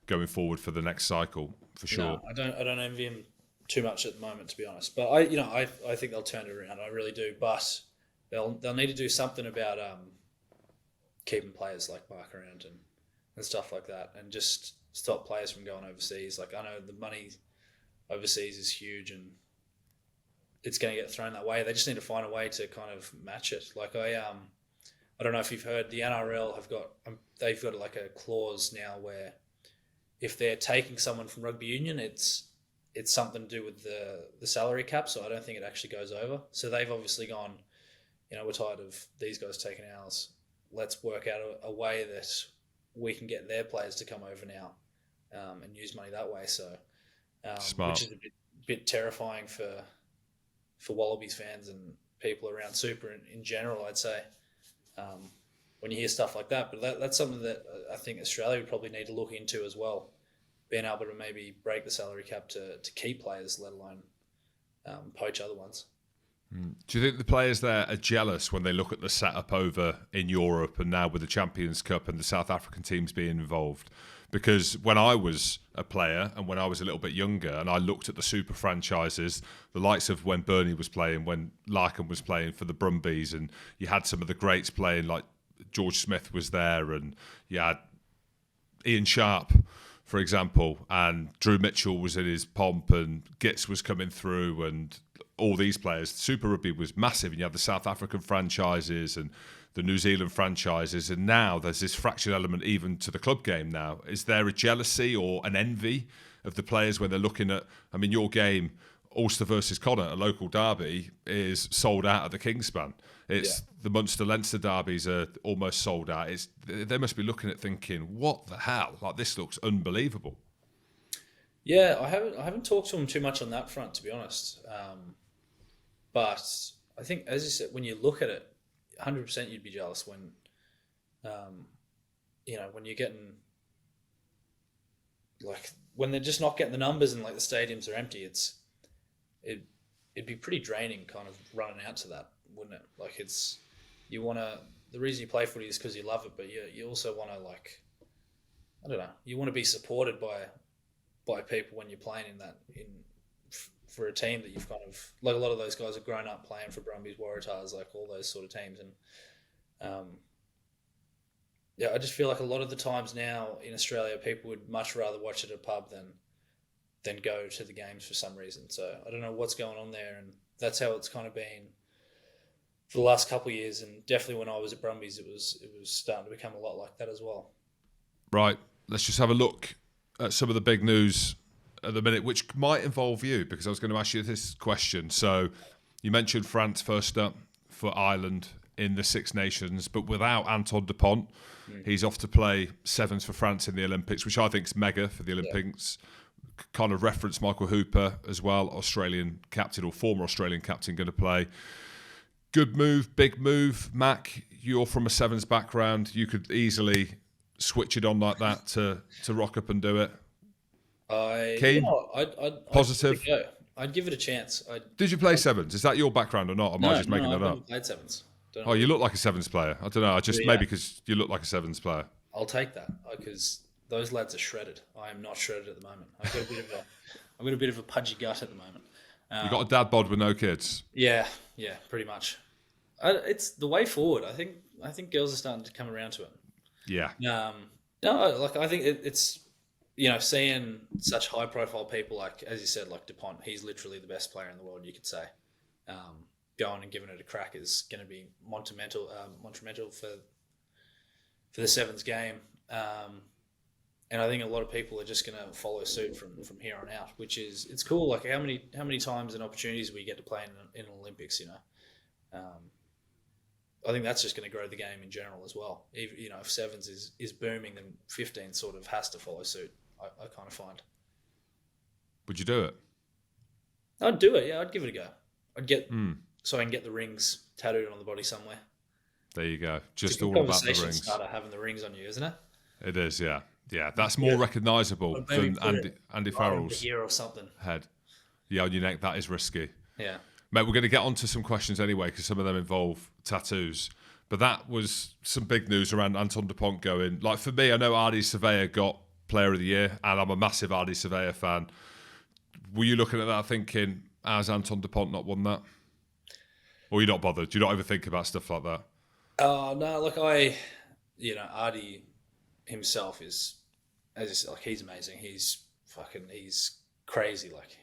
going forward for the next cycle for sure. No, I don't envy him too much at the moment, to be honest. But I think they'll turn it around. I really do. But they'll need to do something about keeping players like Mark around and stuff like that, and just stop players from going overseas. Like I know the money overseas is huge and it's going to get thrown that way. They just need to find a way to kind of match it. Like I don't know if you've heard, the NRL they've got like a clause now where if they're taking someone from rugby union, it's it's something to do with the salary cap, so I don't think it actually goes over. So they've obviously gone, we're tired of these guys taking ours. Let's work out a way that we can get their players to come over now and use money that way. So, which is a bit terrifying for Wallabies fans and people around Super in general, I'd say, when you hear stuff like that. But that's something that I think Australia would probably need to look into as well, being able to maybe break the salary cap to keep players, let alone poach other ones. Do you think the players there are jealous when they look at the setup over in Europe and now with the Champions Cup and the South African teams being involved? Because when I was a player and when I was a little bit younger and I looked at the super franchises, the likes of when Bernie was playing, when Larkin was playing for the Brumbies, and you had some of the greats playing, like George Smith was there, and you had Ian Sharp, for example, and Drew Mitchell was in his pomp, and Gitz was coming through, and all these players. Super Rugby was massive, and you have the South African franchises and the New Zealand franchises, and now there's this fractured element even to the club game now. Is there a jealousy or an envy of the players when they're looking at, I mean, your game, Ulster versus Connacht, a local derby, is sold out at the Kingspan. It's the Munster-Leinster derbies are almost sold out. They must be looking at thinking, what the hell? Like, this looks unbelievable. Yeah, I haven't talked to them too much on that front, to be honest. But I think, as you said, when you look at it, 100% you'd be jealous when, when you're getting, like, when they're just not getting the numbers and like the stadiums are empty. It'd be pretty draining, kind of running out to that, wouldn't it? Like, the reason you play footy is because you love it, but you also want to, like, I don't know, you want to be supported by people when you're playing for a team that you've kind of, like, a lot of those guys have grown up playing for Brumbies, Waratahs, like all those sort of teams. And I just feel like a lot of the times now in Australia, people would much rather watch it at a pub than go to the games for some reason. So I don't know what's going on there, and that's how it's kind of been for the last couple of years. And definitely when I was at Brumbies, it was starting to become a lot like that as well. Right, let's just have a look at some of the big news at the minute, which might involve you, because I was going to ask you this question. So you mentioned France first up for Ireland in the Six Nations, but without Antoine Dupont. He's off to play sevens for France in the Olympics, which I think is mega for the Olympics. Yeah. Kind of reference Michael Hooper as well, Australian captain or former Australian captain, going to play. Good move, big move. Mac, you're from a sevens background. You could easily switch it on like that to rock up and do it. Keen? Positive? I'd give it a chance. Did you play sevens? Is that your background or not? Or am I just making that up? I've played sevens. You look like a sevens player. I don't know. Maybe because you look like a sevens player. I'll take that, because those lads are shredded. I am not shredded at the moment. I've got a bit of a pudgy gut at the moment. You got a dad bod with no kids. Yeah, pretty much. It's the way forward. I think girls are starting to come around to it. Yeah. I think it's, seeing such high profile people, like, as you said, like Dupont, he's literally the best player in the world, you could say. Going and giving it a crack is going to be monumental for the sevens game. And I think a lot of people are just going to follow suit from here on out, which is, it's cool. Like, how many times and opportunities we get to play in an Olympics, I think that's just going to grow the game in general as well. If sevens is booming, then 15 sort of has to follow suit, I kind of find. Would you do it? I'd do it, yeah. I'd give it a go. I'd get so I can get the rings tattooed on the body somewhere. There you go. Just all about the rings. Starter having the rings on you, isn't it? It is, yeah. Yeah, that's more recognisable than Andy Farrell's here or something. Head. Yeah, on your neck, that is risky. Yeah. Mate, we're going to get on to some questions anyway, because some of them involve tattoos. But that was some big news around Antoine Dupont going. Like, for me, I know Ardie Surveyor got Player of the Year, and I'm a massive Ardie Surveyor fan. Were you looking at that thinking, has Antoine Dupont not won that? Or are you not bothered? Do you not ever think about stuff like that? No, look, Ardie himself is, as you said, like, he's amazing. He's crazy. Like,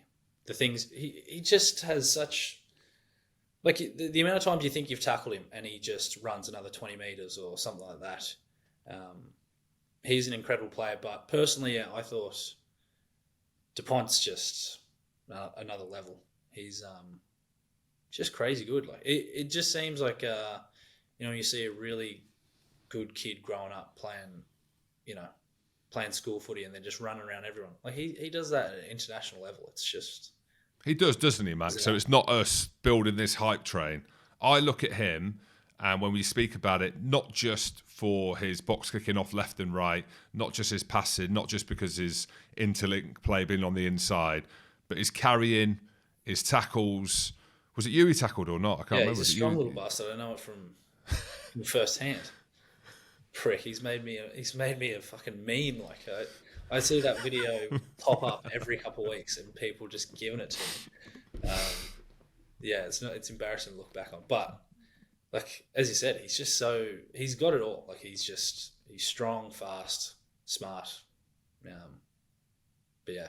the things, he just has such, like, the amount of times you think you've tackled him and he just runs another 20 metres or something like that. He's an incredible player, but personally, I thought Dupont's just, another level. He's just crazy good. Like it just seems like you see a really good kid growing up playing school footy and then just running around everyone. Like he does that at an international level. It's just he does, doesn't he, Max? So it's not us building this hype train. I look at him, and when we speak about it, not just for his box kicking off left and right, not just his passing, not just because his interlink play being on the inside, but his carrying, his tackles. Was it you he tackled or not? I can't remember. He's a strong little bastard. I know it from first hand. Prick, he's made me a fucking meme. Like I see that video pop up every couple of weeks and people just giving it to me. It's embarrassing to look back on. But like as you said, he's got it all. Like he's strong, fast, smart. But yeah,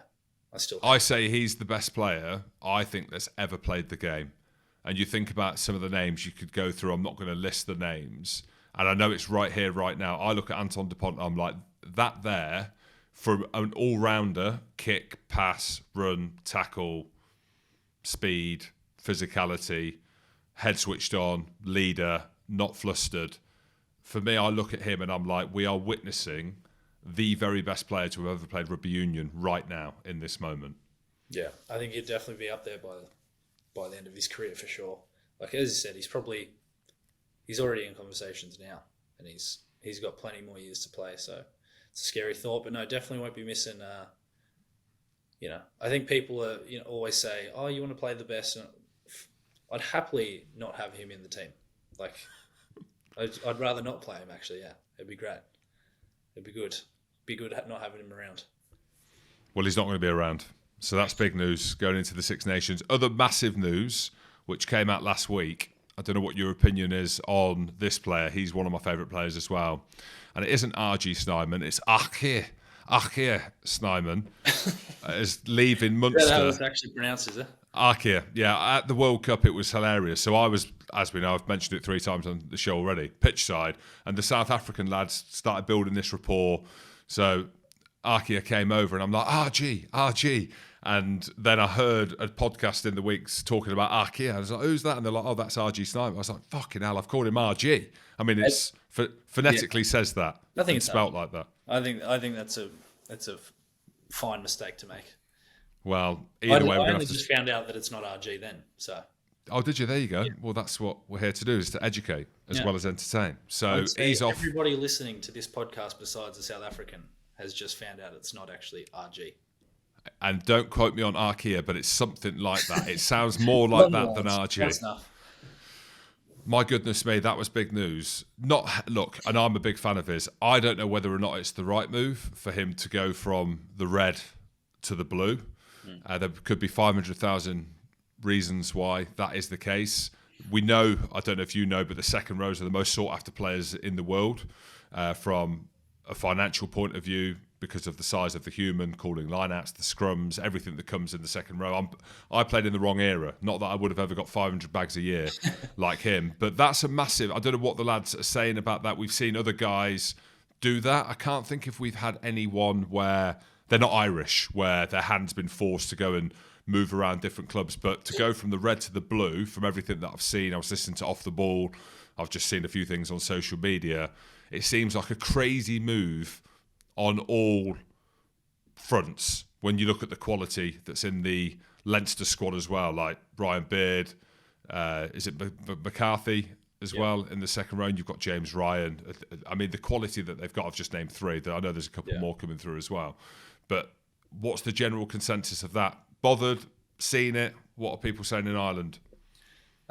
I say he's the best player I think that's ever played the game. And you think about some of the names you could go through. I'm not going to list the names. And I know it's right here, right now. I look at Antoine Dupont, I'm like, that there, for an all-rounder, kick, pass, run, tackle, speed, physicality, head switched on, leader, not flustered. For me, I look at him and I'm like, we are witnessing the very best player to have ever played rugby union right now in this moment. Yeah, I think he'd definitely be up there by the end of his career for sure. Like as you said, he's already in conversations now, and he's got plenty more years to play. So it's a scary thought, but no, definitely won't be missing. I think people are always say, "Oh, you want to play the best." And I'd happily not have him in the team. Like I'd rather not play him. Actually, yeah, it'd be great. It'd be good. Be good not having him around. Well, he's not going to be around. So that's big news going into the Six Nations. Other massive news, which came out last week. I don't know what your opinion is on this player. He's one of my favourite players as well. And it isn't RG Snyman, it's Achir Snyman is leaving Munster. Is that how it's actually pronounced, is it? Achir, yeah. At the World Cup, it was hilarious. So I was, as we know, I've mentioned it 3 times on the show already, pitch side. And the South African lads started building this rapport. So Achir came over and I'm like, RG. And then I heard a podcast in the weeks talking about Achir. I was like, who's that? And they're like, oh, that's RG Snyman. I was like, fucking hell, I've called him RG. I mean, it's phonetically says that. I think it's spelt like that. I think that's a fine mistake to make. Well, either way, I only just found out that it's not RG then. So. Oh, did you? There you go. Yeah. Well, that's what we're here to do, is to educate as well as entertain. So he's off. Everybody listening to this podcast besides the South African has just found out it's not actually RG. And don't quote me on Archaea, but it's something like that. It sounds more like that than RG. My goodness me, that was big news. Look, and I'm a big fan of his. I don't know whether or not it's the right move for him to go from the red to the blue. There could be 500,000 reasons why that is the case. We know, I don't know if you know, but the second rows are the most sought after players in the world from a financial point of view, because of the size of the human, calling lineouts, the scrums, everything that comes in the second row. I played in the wrong era. Not that I would have ever got 500 bags a year like him, but that's a massive... I don't know what the lads are saying about that. We've seen other guys do that. I can't think if we've had anyone where they're not Irish, where their hand's been forced to go and move around different clubs, but to go from the red to the blue, from everything that I've seen, I was listening to Off the Ball, I've just seen a few things on social media, it seems like a crazy move on all fronts when you look at the quality that's in the Leinster squad as well, like Brian Beard, is it McCarthy as well in the second row? You've got James Ryan. I mean, the quality that they've got, I've just named 3. I know there's a couple more coming through as well. But what's the general consensus of that? Bothered? Seen it? What are people saying in Ireland?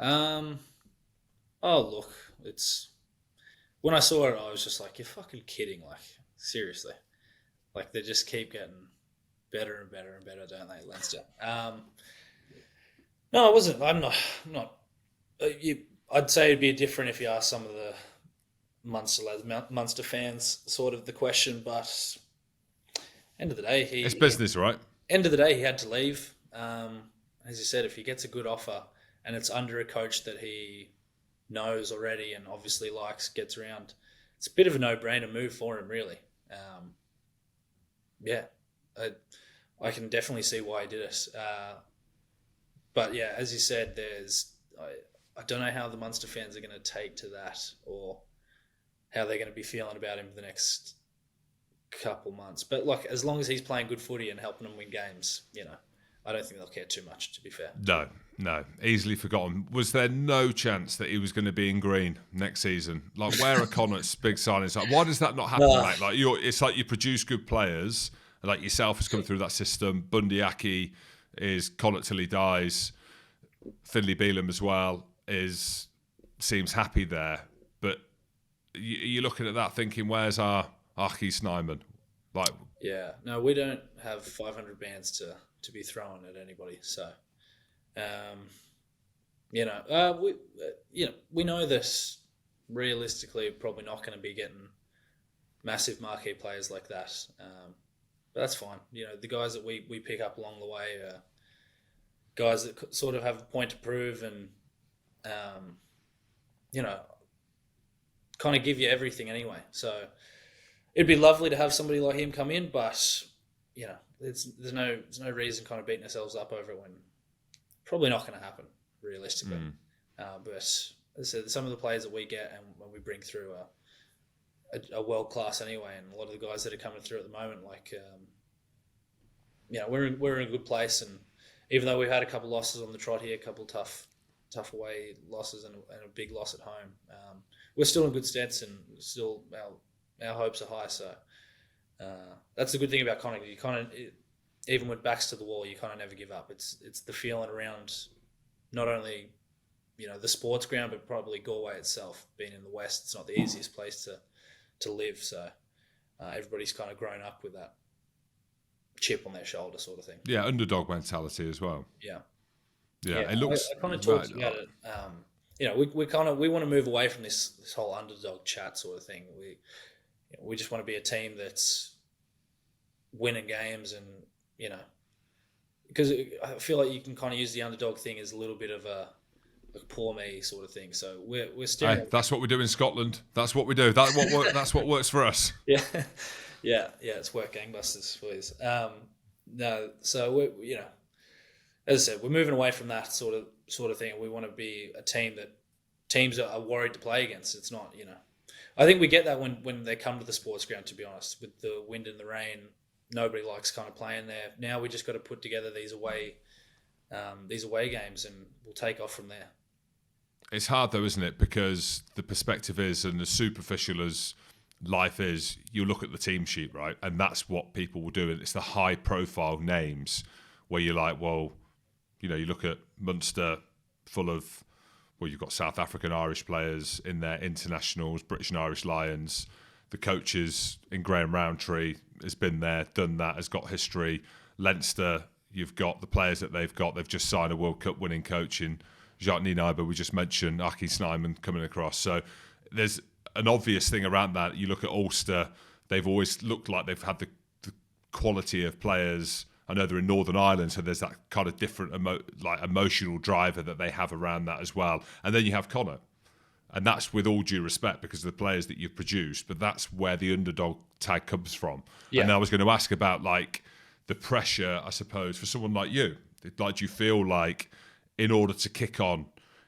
Oh, look, it's... When I saw it, I was just like, you're fucking kidding, like... Seriously, like they just keep getting better and better and better, don't they, Leinster? No, I wasn't. I'm not. I'd say it'd be different if you asked some of the Munster fans sort of the question, but end of the day, it's business, right? End of the day, he had to leave. As you said, if he gets a good offer and it's under a coach that he knows already and obviously likes, gets around, it's a bit of a no-brainer move for him, really. I can definitely see why he did it. But yeah, as you said, I don't know how the Munster fans are going to take to that, or how they're going to be feeling about him for the next couple months. But like, as long as he's playing good footy and helping them win games, I don't think they'll care too much, to be fair. No, easily forgotten. Was there no chance that he was going to be in green next season? Like, where are Connacht's big signings? Like, why does that not happen, mate? Like, it's like you produce good players, like yourself has come through that system. Bundy Aki is Connacht till he dies. Finlay Bealham as well seems happy there, but you're looking at that thinking, where's our Aki Snyman? Like, yeah, no, we don't have 500 bands to be thrown at anybody. So, we know this realistically probably not going to be getting massive marquee players like that. But that's fine. The guys that we pick up along the way are guys that sort of have a point to prove and, kind of give you everything anyway. So it'd be lovely to have somebody like him come in, but, there's no reason kind of beating ourselves up over it when probably not going to happen realistically. But as I said, some of the players that we get and when we bring through are world class anyway, and a lot of the guys that are coming through at the moment, like, we're in a good place, and even though we've had a couple losses on the trot here, a couple tough away losses and a big loss at home, we're still in good stead, and still our hopes are high. So that's the good thing about Connacht. You kind of, even with backs to the wall, you kind of never give up. It's the feeling around not only the sports ground, but probably Galway itself. Being in the West, it's not the easiest place to live. So everybody's kind of grown up with that chip on their shoulder, sort of thing. Yeah, underdog mentality as well. Yeah. It looks. I kind of talked about it. We want to move away from this whole underdog chat sort of thing. We just want to be a team that's winning games, and because I feel like you can kind of use the underdog thing as a little bit of a poor me sort of thing. So we're still. Hey, that's what we do in Scotland. That's what we do. That's what works for us. Yeah. It's work gangbusters, please. No, so we as I said, we're moving away from that sort of thing. We want to be a team that teams are worried to play against. It's not, I think we get that when they come to the sports ground, to be honest, with the wind and the rain. Nobody likes kind of playing there. Now we just got to put together these away games, and we'll take off from there. It's hard though, isn't it? Because the perspective is, and as superficial as life is, you look at the team sheet, right? And that's what people will do. And it's the high profile names where you're like, well, you look at Munster full of, well, you've got South African Irish players in their internationals, British and Irish Lions. The coaches in Graham Rowntree has been there, done that, has got history. Leinster, you've got the players that they've got. They've just signed a World Cup winning coach in Jacques Nienaber. We just mentioned Aki Snyman coming across. So there's an obvious thing around that. You look at Ulster, they've always looked like they've had the quality of players. I know they're in Northern Ireland, so there's that kind of different emotional driver that they have around that as well. And then you have Connacht. And that's with all due respect because of the players that you've produced, but that's where the underdog tag comes from. Yeah. And I was going to ask about the pressure, I suppose, for someone like you. Do you feel like in order to kick on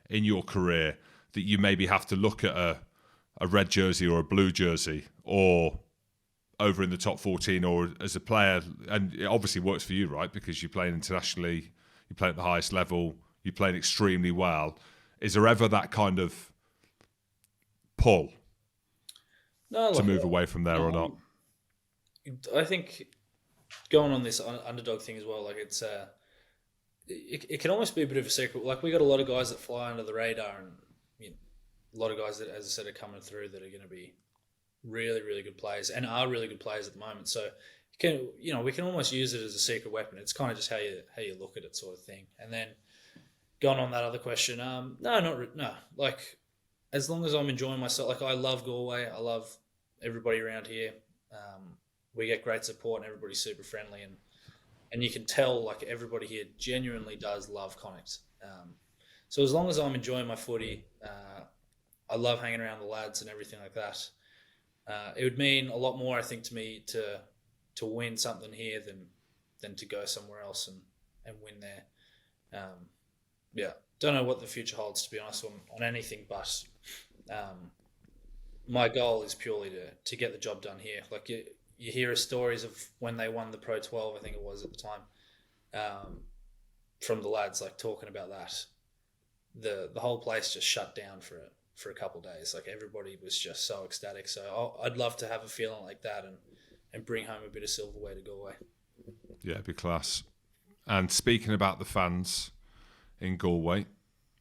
in your career that you maybe have to look at a red jersey or a blue jersey or over in the top 14 or as a player, and it obviously works for you, right? Because you're playing internationally, you play at the highest level, you're playing extremely well. Is there ever that kind of pull to move away from there or not? I think going on this underdog thing as well, like it's it can almost be a bit of a secret. Like we got a lot of guys that fly under the radar, and a lot of guys that, as I said, are coming through that are going to be really, really good players and are really good players at the moment. So we can almost use it as a secret weapon. It's kind of just how you look at it, sort of thing. And then going on that other question, no. Like as long as I'm enjoying myself, like I love Galway, I love everybody around here. We get great support and everybody's super friendly, and you can tell like everybody here genuinely does love Connacht. So as long as I'm enjoying my footy, I love hanging around the lads and everything like that. It would mean a lot more, I think, to me to win something here than to go somewhere else and win there. Yeah. Don't know what the future holds, to be honest, on anything, but my goal is purely to get the job done here. Like you hear stories of when they won the Pro 12, I think it was at the time, from the lads like talking about that. The whole place just shut down for a couple of days. Like everybody was just so ecstatic. So I'd love to have a feeling like that and bring home a bit of silverware to Galway. Yeah, it'd be class. And speaking about the fans in Galway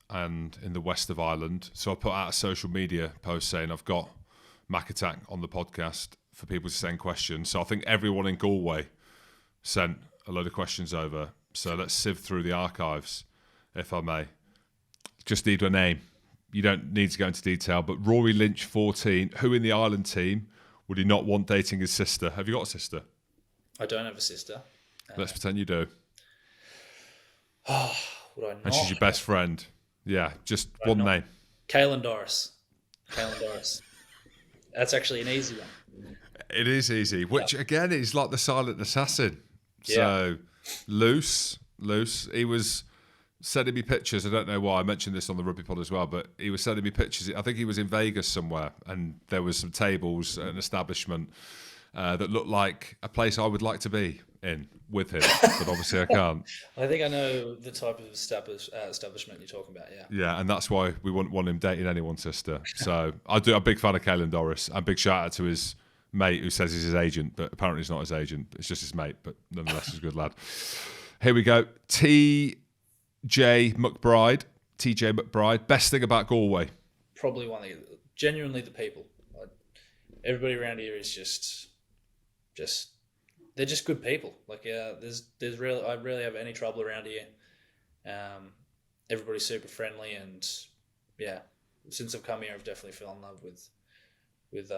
and in the west of Ireland, so I put out a social media post saying I've got Mack Attack on the podcast for people to send questions. So I think everyone in Galway sent a load of questions over. So let's sift through the archives, if I may. Just need a name. You don't need to go into detail, but Rory Lynch, 14, who in the Ireland team would he not want dating his sister? Have you got a sister? I don't have a sister. Let's pretend you do. Would I not? And she's your best friend. Yeah, just one name. Caelan Doris. That's actually an easy one. It is easy, which again is like the silent assassin. So loose. He was sending me pictures. I don't know why I mentioned this on the Rugby Pod as well, but he was sending me pictures. I think he was in Vegas somewhere, and there was some tables at an establishment that looked like a place I would like to be in with him, but obviously I can't. I think I know the type of establishment you're talking about. Yeah, and that's why we wouldn't want him dating anyone's sister. So I'm a big fan of Caelan Doris, and big shout out to his mate who says he's his agent, but apparently he's not his agent. It's just his mate, but nonetheless he's a good lad. Here we go. TJ McBride. Best thing about Galway? Probably one thing. Genuinely the people. Everybody around here is just they're just good people. Like there's really I rarely have any trouble around here. Everybody's super friendly, and since I've come here, I've definitely fallen in love with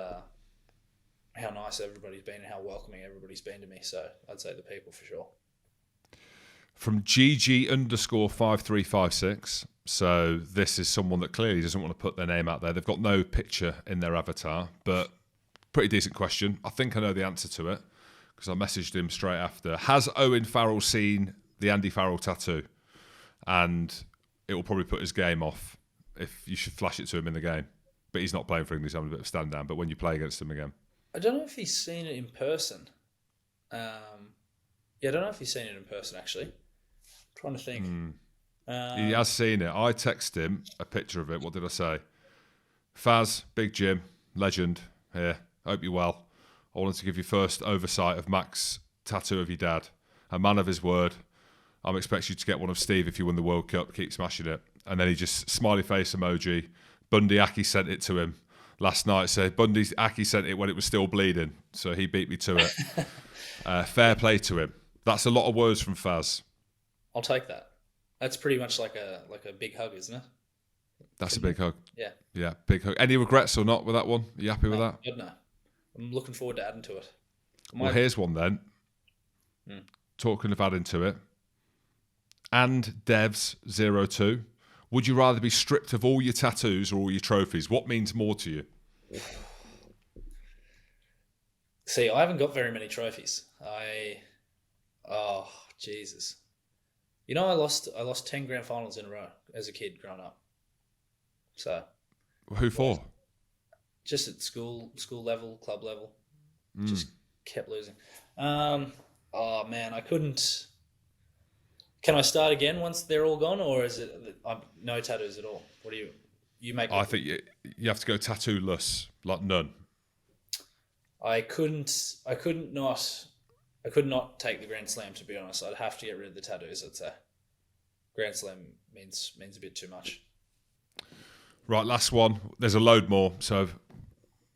how nice everybody's been and how welcoming everybody's been to me. So I'd say the people for sure. From GG_5356. So this is someone that clearly doesn't want to put their name out there. They've got no picture in their avatar, but pretty decent question. I think I know the answer to it because I messaged him straight after. Has Owen Farrell seen the Andy Farrell tattoo? And it will probably put his game off if you should flash it to him in the game. But he's not playing for England, he's having a bit of stand down. But when you play against him again. I don't know if he's seen it in person. I don't know if he's seen it in person, actually. I'm trying to think. He has seen it. I texted him a picture of it. What did I say? Faz, Big Jim, legend, here. Hope you're well. I wanted to give you first oversight of Mack's tattoo of your dad. A man of his word. I'm expecting you to get one of Steve if you win the World Cup. Keep smashing it. And then he just smiley face emoji. Bundy Aki sent it to him last night. So Bundy Aki sent it when it was still bleeding. So he beat me to it. Fair play to him. That's a lot of words from Faz. I'll take that. That's pretty much like a big hug, isn't it? That's a big hug. Yeah. Yeah, big hug. Any regrets or not with that one? Are you happy with that? No. I'm looking forward to adding to it. Well, here's one then. Talking of adding to it. And Devs02. Would you rather be stripped of all your tattoos or all your trophies? What means more to you? See, I haven't got very many trophies. Oh, Jesus. You know, I lost 10 grand finals in a row as a kid growing up. So. Who for? Just at school level, club level. Just kept losing. Oh, man, I couldn't. Can I start again once they're all gone, or is it no tattoos at all? What do you make? I think you have to go tattoo-less, like none. I could not take the Grand Slam, to be honest. I'd have to get rid of the tattoos, I'd say. Grand Slam means a bit too much. Right, last one. There's a load more, so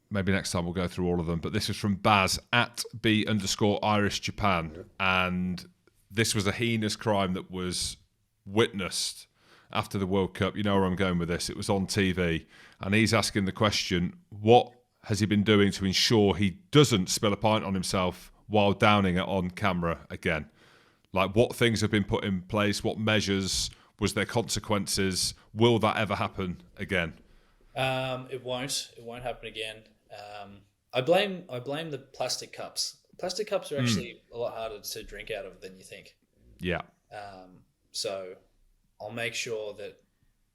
maybe next time we'll go through all of them. But this is from Baz at B_Irish Japan. And this was a heinous crime that was witnessed after the World Cup. You know where I'm going with this. It was on TV. And he's asking the question, what has he been doing to ensure he doesn't spill a pint on himself while downing it on camera again? Like, what things have been put in place? What measures? Was there consequences? Will that ever happen again? It won't. It won't happen again. I blame the plastic cups. Plastic cups are actually a lot harder to drink out of than you think. Yeah. So I'll make sure that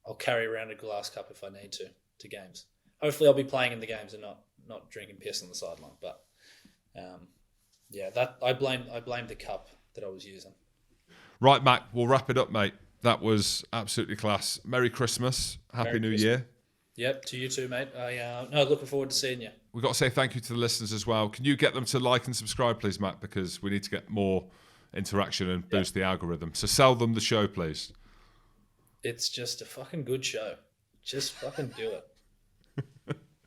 I'll carry around a glass cup if I need to games. Hopefully, I'll be playing in the games and not drinking piss on the sideline. But that I blame the cup that I was using. Right, Mac, we'll wrap it up, mate. That was absolutely class. Merry Christmas. Happy New Year. Yep, to you too, mate. Looking forward to seeing you. We've got to say thank you to the listeners as well. Can you get them to like and subscribe, please, Matt? Because we need to get more interaction and boost the algorithm. So sell them the show, please. It's just a fucking good show. Just fucking do it.